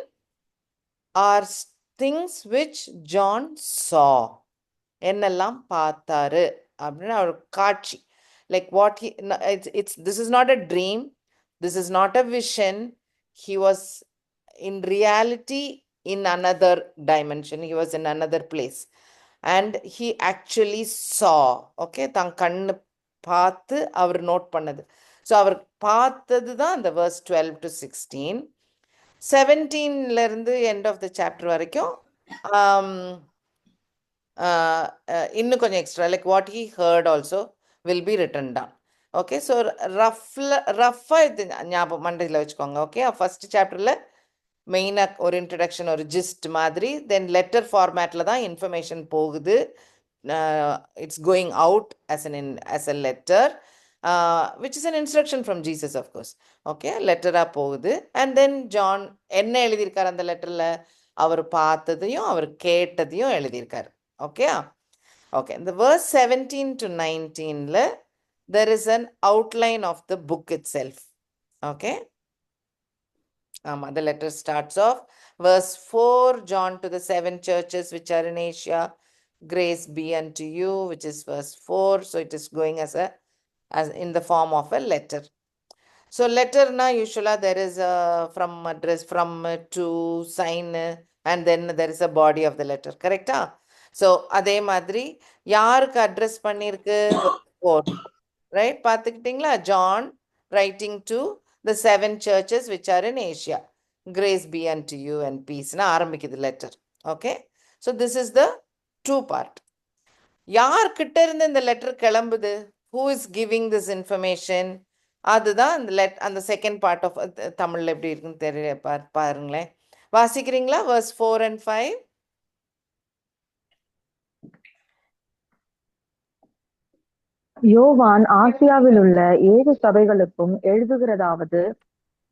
S1: are things which John saw. என்னெல்லாம் பார்த்தாரு அப்படின்னு ஒரு காட்சி. Like what he, this is not a dream, this is not a vision. He was in reality in another dimension, he was in another place and he actually saw. Okay, தான் கண்ணு பார்த்து அவர் note பண்ணது. So அவர் பார்த்தது தான் அந்த verse 12 to 16. 17லேருந்து end of the chapter வரைக்கும் இன்னும் கொஞ்சம் extra, like what he heard also will be written down. Okay, so ரஃபாக இது ஞாபகம் மண்டையில் வச்சுக்கோங்க. ஓகே, ஃபர்ஸ்ட் சாப்டரில் மெயினாக ஒரு இன்ட்ரடக்ஷன், ஒரு ஜிஸ்ட் மாதிரி, தென் லெட்டர் ஃபார்மேட்டில் தான் இன்ஃபர்மேஷன் போகுது. it's going out as as a letter, which is an instruction from Jesus, of course. Okay, letter போகுது. And then John என்ன எழுதியிருக்கார் அந்த லெட்டர்ல? அவர் பார்த்ததையும் அவர் கேட்டதையும் எழுதியிருக்கார். Okay okay. இந்த verse 17 to 19ல there is an outline of the book itself. Okay. The letter starts off, verse 4, John to the 7 churches which are in Asia, grace be unto you, which is verse 4. So it is going as in the form of a letter. So letter na usually there is a from address, from to, sign, and then there is a body of the letter. Correct? So அதே மாதிரி யாருக்கு address பண்ணிருக்கு? Right? பார்த்துக்கிட்டீங்களா? John writing to the 7 churches which are in Asia. Grace be unto you and peace. Na ஆரம்பிக்குது letter. Okay? So this is the 2 part. யார்கிட்ட இருந்து இந்த letter கிளம்புது? Who is giving this information? அதுதான் அந்த second part of தமிழ்ல எப்படி இருக்குன்னு தெரியல, பாருங்களேன். வாசிக்கிறீங்களா verse 4 and 5?
S5: யோவான் ஆசியாவில் உள்ள 7 சபைகளுக்கும் எழுதுகிறதாவது,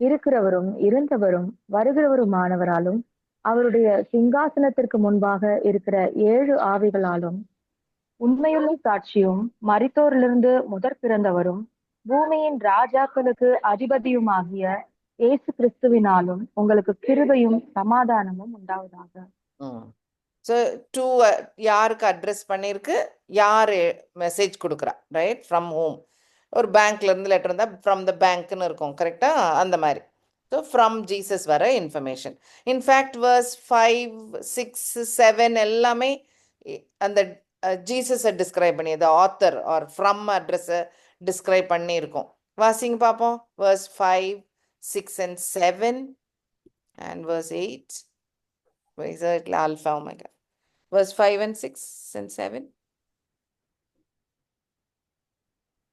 S5: இருக்கிறவரும் இருந்தவரும் வருகிறவருமானவராலும் அவருடைய சிங்காசனத்திற்கு முன்பாக இருக்கிற 7 ஆவிகளாலும் உண்மையுள்ள சாட்சியும் மரித்தோரிலிருந்து முதற் பிறந்தவரும் பூமியின் ராஜாக்களுக்கு அதிபதியுமாகிய இயேசு கிறிஸ்துவினாலும் உங்களுக்கு கிருபையும் சமாதானமும் உண்டாவதாக.
S1: So to யாருக்கு அட்ரஸ் பண்ணிருக்கு? யார் மெசேஜ் கொடுக்குறா? ரைட்? From home. ஒரு பேங்க்ல இருந்து லெட்டர் இருந்தால் ஃப்ரம் த பேங்க்னு இருக்கும். கரெக்டா? அந்த மாதிரி. ஸோ ஃப்ரம் ஜீசஸ் வர இன்ஃபர்மேஷன். இன்ஃபேக்ட் verse 5, 6, 7 எல்லாமே அந்த ஜீசஸை டிஸ்கிரைப் பண்ணி, the author or from அட்ரஸை டிஸ்கிரைப் பண்ணி இருக்கும். வாசிங்க பார்ப்போம். verse 5, 6 and 7 and verse 8. Exactly, alpha omega. Verse 5 and 6 and 7.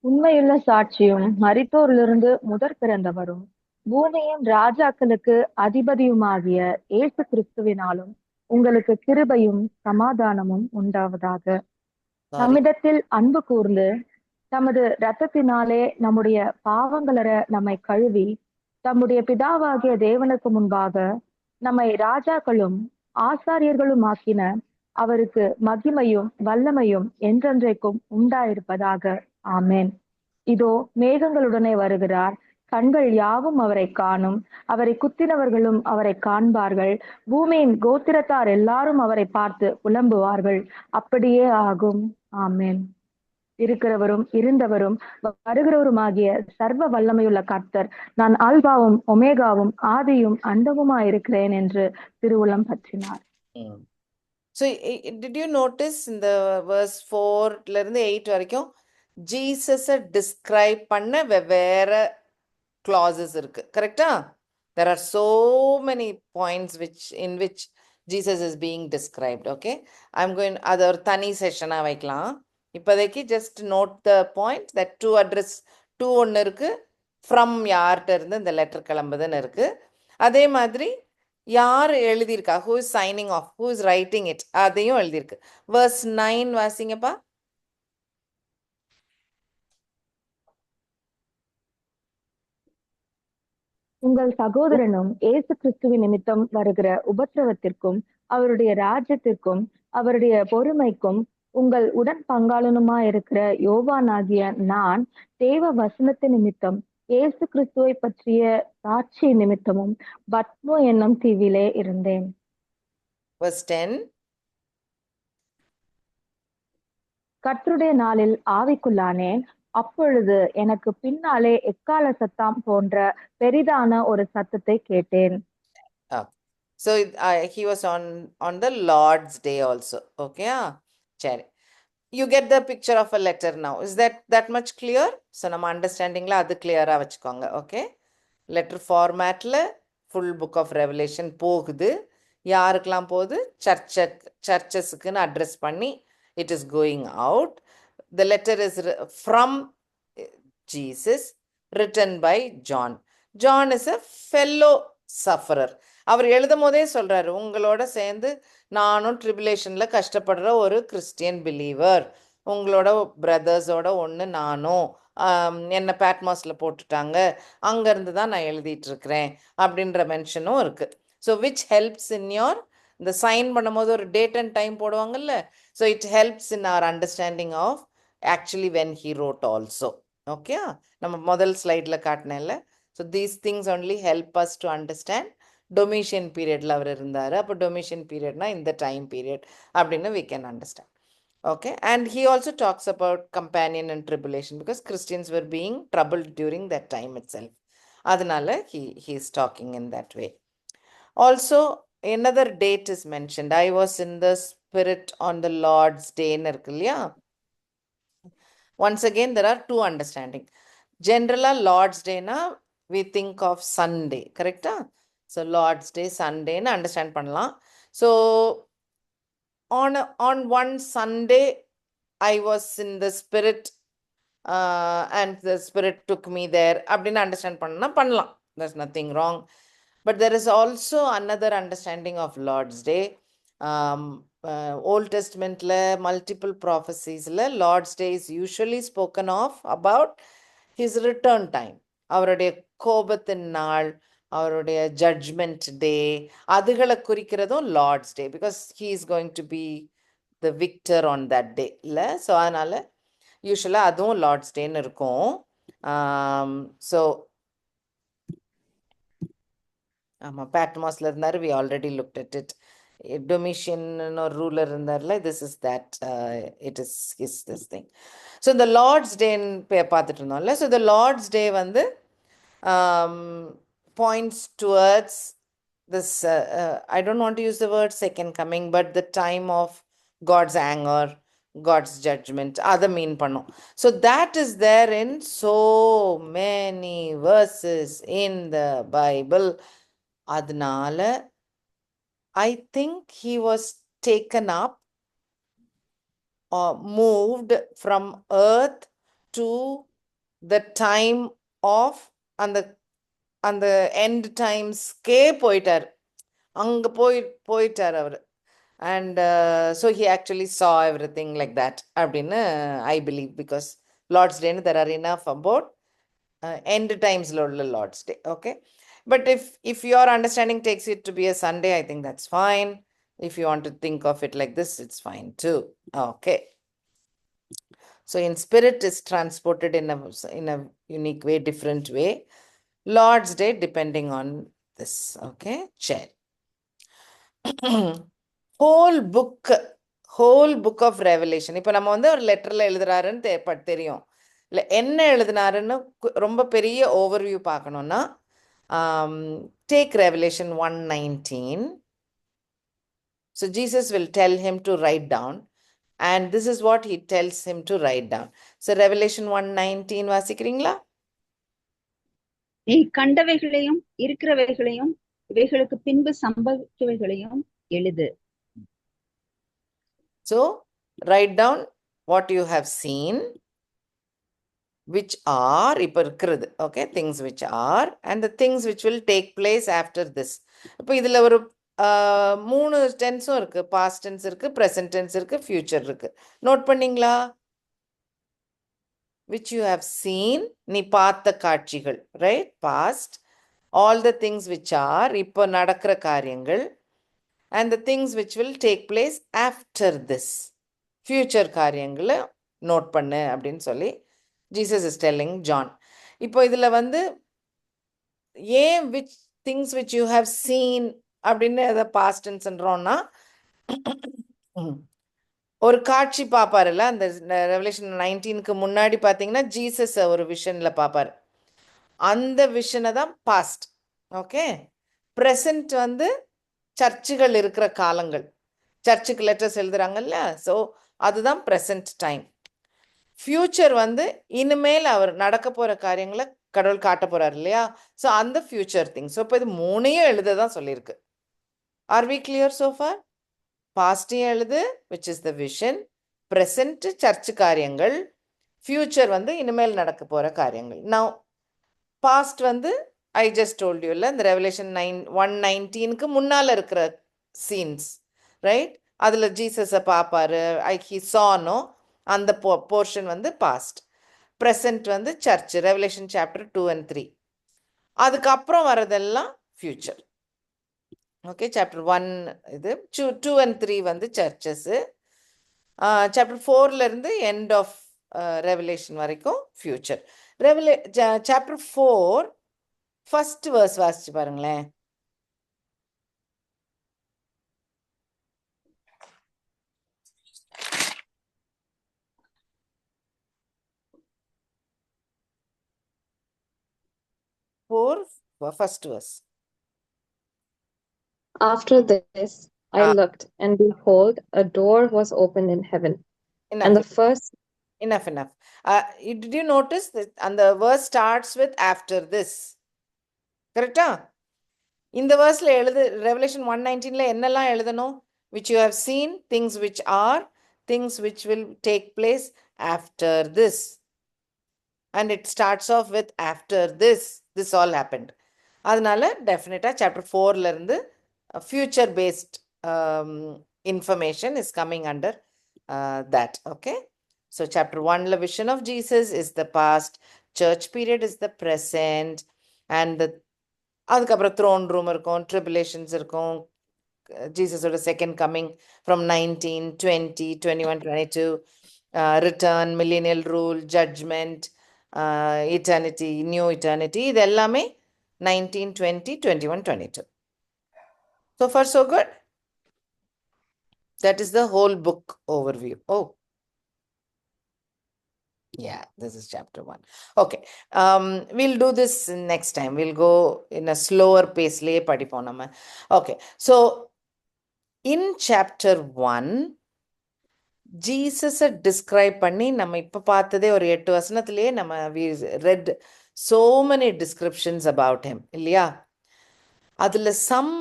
S5: உண்மையுள்ள சாட்சியும் மரித்தோரிலிருந்து முதற் பிறந்தவரும் பூமியின் ராஜாக்களுக்கு அதிபதியுமாகிய இயேசு கிறிஸ்துவினாலும் உங்களுக்கு கிருபையும் சமாதானமும் உண்டாவதாக. நம்மிடத்தில் அன்பு கூர்ந்து தமது இரத்தத்தினாலே நம்முடைய பாவங்களற நம்மை கழுவி தம்முடைய பிதாவாகிய தேவனுக்கு முன்பாக நம்மை ராஜாக்களும் ஆசாரியர்களும் ஆக்கின அவருக்கு மகிமையும் வல்லமையும் என்றென்றைக்கும் உண்டாயிருப்பதாக. ஆமென். இதோ மேகங்களுடனே வருகிறார், கண்கள் யாவும் அவரை காணும், அவரை குத்தினவர்களும் அவரை காண்பார்கள், பூமியின் கோத்திரத்தார் எல்லாரும் அவரை பார்த்து புலம்புவார்கள். அப்படியே ஆகும். ஆமென். இருக்கிறவரும் இருந்தவரும் வருகிறவருமாகிய சர்வ வல்லமையுள்ள கர்த்தர், நான் ஆல்பாவும் ஒமேகாவும் ஆதியும் அந்தமுமாயிருக்கிறேன் என்று திருவுளம் பற்றினார்.
S1: So did you notice in the verse 4ல இருந்து 8 வரைக்கும் ஜீசஸை டிஸ்கிரைப் பண்ண வெவ்வேறு clauses இருக்கு. கரெக்டா? There are so many points in which Jesus is being described. Okay? அது ஒரு தனி செஷனா வைக்கலாம். இப்போதைக்கு just note the point that to address 2 ஒன்று இருக்கு, ஃப்ரம் யார்கிட்ட இருந்து இந்த லெட்டர் கிளம்புதுன்னு இருக்கு. அதே மாதிரி யார் எழுதியிருக்கா, who is signing off, who is writing it, அதையும் எழுதியிருக்கு. verse 9 வாசிங்கப்பா.
S5: உங்கள் சகோதரனும் இயேசு கிறிஸ்துவின் நிமித்தம் வருகிற உபத்திரவத்திற்கும் அவருடைய ராஜ்யத்திற்கும் அவருடைய பொறுமைக்கும் உங்கள் உடன் பங்காளனுமாயிருக்கிற யோவானாகிய நான் தேவ வசனத்தின் நிமித்தம் இயேசு கிறிஸ்துவை பற்றிய சாட்சி நிமித்தமும் பத்மோ என்னும் தீவிலே இருந்தேன்.
S1: verse 10.
S5: கர்த்தருடைய நாளில் ஆவிக்குள்ளானேன், அப்பொழுது எனக்கு பின்னாலே எக்கால சத்தம் போன்ற பெரிதான ஒரு சத்தத்தை கேட்டேன்.
S1: So he was on the Lord's day also. Okay? சரி. You get the picture of a letter now. Is that much clear? So நம்ம அண்டர்ஸ்டாண்டிங்ல அது கிளியரா வச்சுக்கோங்க. ஓகே? லெட்டர் ஃபார்மேட்ல ஃபுல் புக் ஆஃப் ரெவலேஷன் போகுது. யாருக்கெல்லாம் போகுது? சர்ச்சஸ்க்குன்னு அட்ரஸ் பண்ணி it is going out. The letter is from Jesus, written by John. John is a fellow sufferer. அவர் எழுதும் போதே சொல்றாரு, உங்களோட சேர்ந்து நானும் ட்ரிபுலேஷன்ல கஷ்டப்படுற ஒரு கிறிஸ்டியன் பிலீவர், உங்களோட பிரதர்ஸோட ஒன்று நானும், என்னை பேட்மாஸ்ல போட்டுட்டாங்க, அங்கேருந்து தான் நான் எழுதிட்டு இருக்கிறேன் அப்படின்ற மென்ஷனும் இருக்கு. So which helps in your, இந்த சைன் பண்ணும்போது ஒரு டேட் அண்ட் டைம் போடுவாங்கல்ல, so it helps in our understanding of actually when he wrote also. Okay, நம்ம முதல் ஸ்லைடில் காட்டினேன்ல. So these things only help us to understand. Domitian பீரியடில் அவர் இருந்தார், அப்போ டொமிஷியன் பீரியட்னா இந்த டைம் பீரியட் அப்படின்னு we can understand. Okay, and he also talks about companion and tribulation because Christians were being troubled during that time itself. அதனால he is talking in that way. Also, another date is mentioned. I was in the spirit on the Lord's day ன்னு இருக்கு இல்லையா? Once again, there are two understanding. Generally, Lord's Day na we think of Sunday, correct? So Lord's Day, Sunday na understand பண்ணலாம். So on one Sunday, I was in the spirit and the spirit took me there. அப்படின்னு understand பண்ணலாம். There's nothing wrong. But there is also another understanding of Lord's Day. Old Testament multiple prophecies Lord's Day is usually spoken of about his return time. அவருடைய கோபத்தின் நாள், அவருடைய judgment day, அதுகளை குறிக்கிறதும் lord's day, because he is going to be the victor on that day இல்லை. ஸோ அதனால யூஸ்வலாக அதுவும் லார்ட்ஸ் டேன்னு இருக்கும். ஸோ ஆமாம், பேட்மாஸ்ல இருந்தார், we already looked at it. Domitian ஒரு ரூலர் இருந்தார்ல, this is that, it is his this thing. So இந்த லார்ட்ஸ் டேன்னு பார்த்துட்டு இருந்தோம்ல. ஸோ இந்த லார்ட்ஸ் டே வந்து points towards this, I don't want to use the word second coming, but the time of God's anger, God's judgment, other mean பண்ணும். So that is there in so many verses in the Bible. அதனால I think he was taken up or moved from earth to the time of அந்த end timesக்கே போயிட்டார், அங்கே போயிட்டார் அவர். And so he actually saw everything like that அப்படின்னு I believe, because lord's டேன்னு there are enough about end timesல உள்ள lord's day. Okay, but if your understanding takes it to be a Sunday, I think that's fine. If you want to think of it like this, it's fine too. Okay, so in spirit is transported in a unique way, different way. Lord's Day depending on this. Okay, share. whole book of Revelation. இப்போ நம்ம வந்து ஒரு லெட்டரில் எழுதுறாருன்னு தெரியும் இல்லை, என்ன எழுதினாருன்னு ரொம்ப பெரிய ஓவர்வியூ பார்க்கணுன்னா take Revelation 1:19. So Jesus will tell him to write down, and this is what he tells him to write down. So Revelation 1:19 வாசிக்கிறீங்களா?
S3: நீ கண்டவைகளையும் இருக்கிறவைகளையும் இவைகளுக்கு பின்பு சம்பவிக்கவைகளையும் எழுது.
S1: So write down what you have seen, which are இப்போ இருக்கிறது, okay, things which are, and the things which will take place after this. இப்போ இதில் ஒரு 3 டென்ஸும் இருக்கு, பாஸ்ட் டென்ஸ் இருக்கு, ப்ரெசன்ட் டென்ஸ் இருக்கு, ஃபியூச்சர் இருக்கு. நோட் பண்ணீங்களா? which you have seen, நீ பார்த்த காட்சிகள், right? past, all the things which are, இப்போ நடக்கிற காரியங்கள், and the things which will take place after this, future காரியங்களை நோட் பண்ணு அப்படின்னு சொல்லி Jesus is telling John. இப்போ இதில் வந்து ஏன் which things which you have seen அப்படின்னு எதை past tenseன்றோம்னா, ஒரு காட்சி பார்ப்பாருல்ல, அந்த ரெவலேஷன் 19க்கு முன்னாடி பார்த்தீங்கன்னா ஜீசஸ் ஒரு விஷனில் பார்ப்பார், அந்த விஷனை தான் பாஸ்ட். ஓகே, ப்ரெசன்ட் வந்து சர்ச்சுகள் இருக்கிற காலங்கள், சர்ச்சுக்கு லெட்டர்ஸ் எழுதுறாங்கல்ல, ஸோ அதுதான் ப்ரெசன்ட் டைம். ஃபியூச்சர் வந்து இனிமேல் அவர் நடக்க போகிற காரியங்களை கடவுள் காட்ட போகிறார் இல்லையா, ஸோ அந்த ஃபியூச்சர் திங். ஸோ இப்போ இது 3ஐயும் எழுத தான் சொல்லியிருக்கு. Are we clear so far? பாஸ்டையும் எழுது, which is the vision, present church காரியங்கள், ஃபியூச்சர் வந்து இனிமேல் நடக்க போகிற காரியங்கள். நவ் பாஸ்ட் வந்து ஐ ஜஸ்ட் டோல்ட் யூ இல்லை, இந்த ரெவலேஷன் 1:19க்கு முன்னால் இருக்கிற சீன்ஸ், ரைட்? அதில் ஜீசஸை பார்ப்பாரு, ஹி சானோ, அந்த போர்ஷன் வந்து பாஸ்ட். ப்ரெசன்ட் வந்து சர்ச், ரெவலேஷன் சாப்டர் 2 and 3. அதுக்கப்புறம் வரதெல்லாம் ஃபியூச்சர். ஓகே, சாப்டர் 1 இது, 2 and 3 வந்து searches. Chapter 4லேருந்து end of revelation வரைக்கும் ஃபியூச்சர். சாப்டர் 4 ஃபர்ஸ்ட் வேர்ஸ் வாசிச்சு பாருங்களேன். First verse.
S2: After this, I looked, and behold, a door was opened in heaven. And the first.
S1: Enough. Did you notice that? And the verse starts with after this. Correct? In the verse, Revelation 1:19, என்னெல்லாம் எழுதணும்? Which you have seen, things which are, things which will take place after this. And it starts off with after this. This all happened. அதனால டெஃபினட்டாக chapter 4லேருந்து future based information is coming under that. Okay, so chapter 1 la vision of Jesus is the past, church period is the present, and அதுக்கப்புறம் throne room இருக்கும், tribulations இருக்கும், ஜீசஸோட second coming from 19, 20, 21, 22, return, millennial rule, judgment, eternity, new eternity, இது எல்லாமே 19, 20, 21, 22. So far so good. That is the whole book overview. Oh, yeah, this is chapter 1. Okay, we'll do this next time. We'll go in a slower pace. Okay, so in chapter 1, Jesus describe பண்ணி நம்ம இப்ப பார்த்ததே ஒரு 8 வசனத்திலேயே நம்ம we read so many descriptions about him, இல்லையா? அதுல some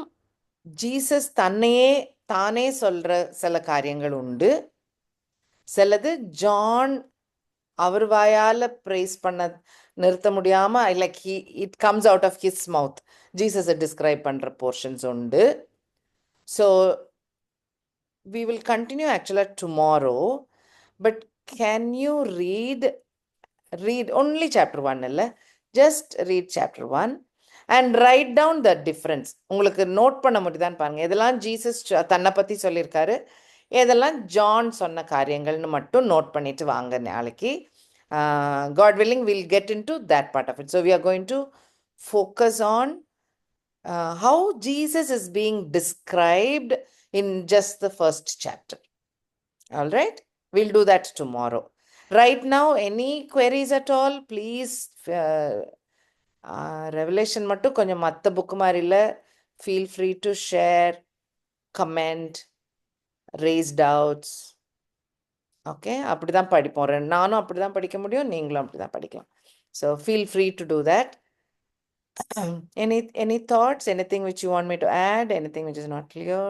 S1: Jesus தானே சொல்ற சில காரியங்கள் உண்டு, சிலது ஜான் அவர் வாயால பிரைஸ் பண்ண நிறுத்த முடியாம like it comes out of his mouth, ஜீசஸை டிஸ்கிரைப் பண்ற போர்ஷன்ஸ் உண்டு. So we will continue actually tomorrow, but can you read only chapter 1 illa, just read chapter 1 and write down the difference. உங்களுக்கு note பண்ண முடியுதான்னு பாருங்க, எதெல்லாம் Jesus தன்னை பத்தி சொல்லியிருக்காரு, எதெல்லாம் ஜான் சொன்ன காரியங்கள்னு மட்டும் நோட் பண்ணிட்டு வாங்க நாளைக்கு. God willing, we'll get into that part of it. So we are going to focus on how Jesus is being described in just the first chapter. All right, we'll do that tomorrow. Right now, any queries at all, please. Revelation mattu konjam matta book mari illa, feel free to share, comment, raise doubts. Okay, அப்படிதான் படிப்போம். நானும் அப்படிதான் படிக்க முடியும், நீங்களும் அப்படிதான் படிக்கலாம். So feel free to do that. Any thoughts, anything which you want me to add, anything which is not clear?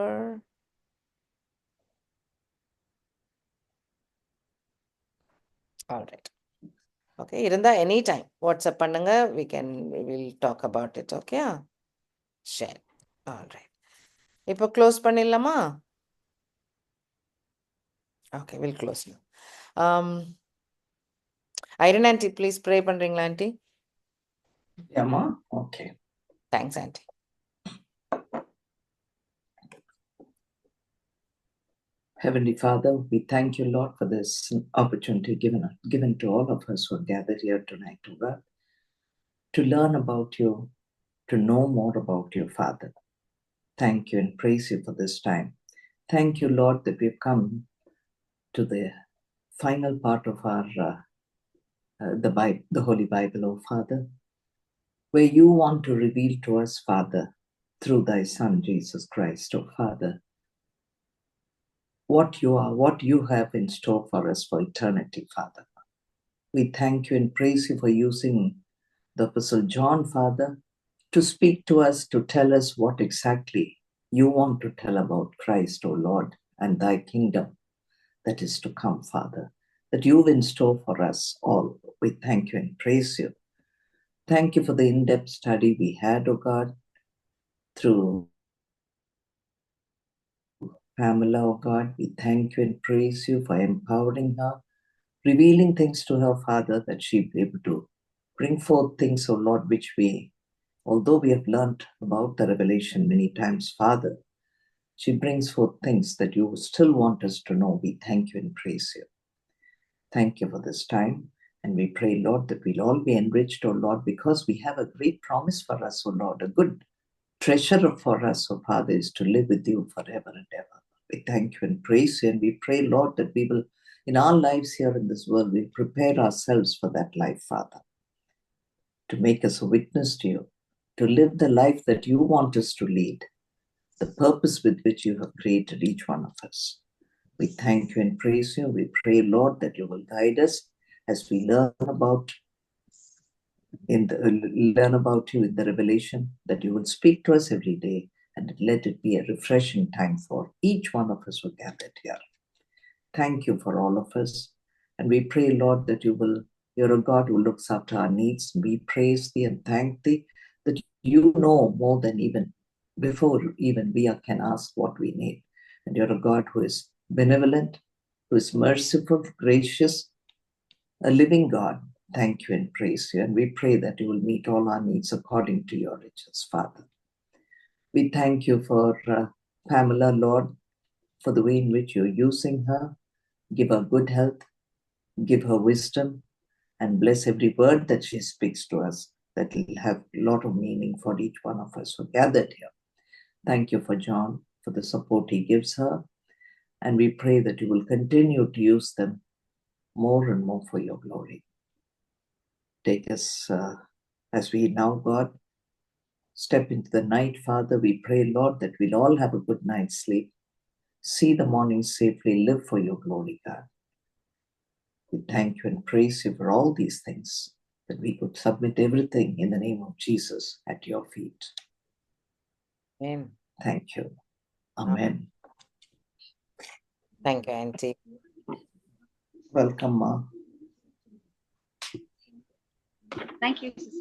S1: All right. Okay, இருந்தா எனி டைம் வாட்ஸ்அப் பண்ணுங்க, we will talk about it. Okay, share. All right, இப்போ close பண்ணிடலாமா? Okay, we'll close now. Irene aunty, please pray பண்றீங்களா aunty?
S4: Yeah, ma. Okay.
S1: Thanks aunty.
S4: Heavenly Father, we thank you, Lord, for this opportunity given to all of us who are gathered here tonight, oh God, to learn about you, to know more about you, Father. Thank you and praise you for this time. Thank you, Lord, that we've come to the final part of our the Holy Bible, oh Father, where you want to reveal to us, Father, through thy Son, Jesus Christ, oh Father, what you are, what you have in store for us for eternity, Father. We thank you and praise you for using the Apostle John, Father, to speak to us, to tell us what exactly you want to tell about Christ, O Lord, and thy kingdom that is to come, Father, that you've in store for us all. We thank you and praise you. Thank you for the in-depth study we had, oh God, through Pamela, oh God. We thank you and praise you for empowering her, revealing things to her, Father, that she be able to bring forth things, oh Lord, which we, although we have learned about the revelation many times, Father, she brings forth things that you still want us to know. We thank you and praise you. Thank you for this time. And we pray, Lord, that we'll all be enriched, oh Lord, because we have a great promise for us, oh Lord, a good treasure for us, oh Father, is to live with you forever and ever. We thank you and praise you. And we pray, Lord, that we will, in our lives here in this world, we'll prepare ourselves for that life, Father, to make us a witness to you, to live the life that you want us to lead, the purpose with which you have created each one of us. We thank you and praise you. We pray, Lord, that you will guide us as we learn about you in the revelation, that you will speak to us every day, and let it be a refreshing time for each one of us who gathered here. Thank you for all of us. And we pray, Lord, that you're a God who looks after our needs. We praise thee and thank thee that you know more than even before even we can ask what we need. And you're a God who is benevolent, who is merciful, gracious, a living God. Thank you and praise you. And we pray that you will meet all our needs according to your riches, Father. We thank you for Pamela, Lord, for the way in which you're using her. Give her good health, give her wisdom, and bless every word that she speaks to us, that will have a lot of meaning for each one of us who gathered here. Thank you for John, for the support he gives her. And we pray that you will continue to use them more and more for your glory. Take us as we now, God, step into the night, Father. We pray, Lord, that we'll all have a good night's sleep, see the morning safely, live for your glory, God. We thank you and praise you for all these things, that we could submit everything in the name of Jesus at your feet.
S1: Amen.
S4: Thank you. Amen.
S1: Thank you, Auntie.
S4: Welcome, Ma.
S3: Thank you, sister.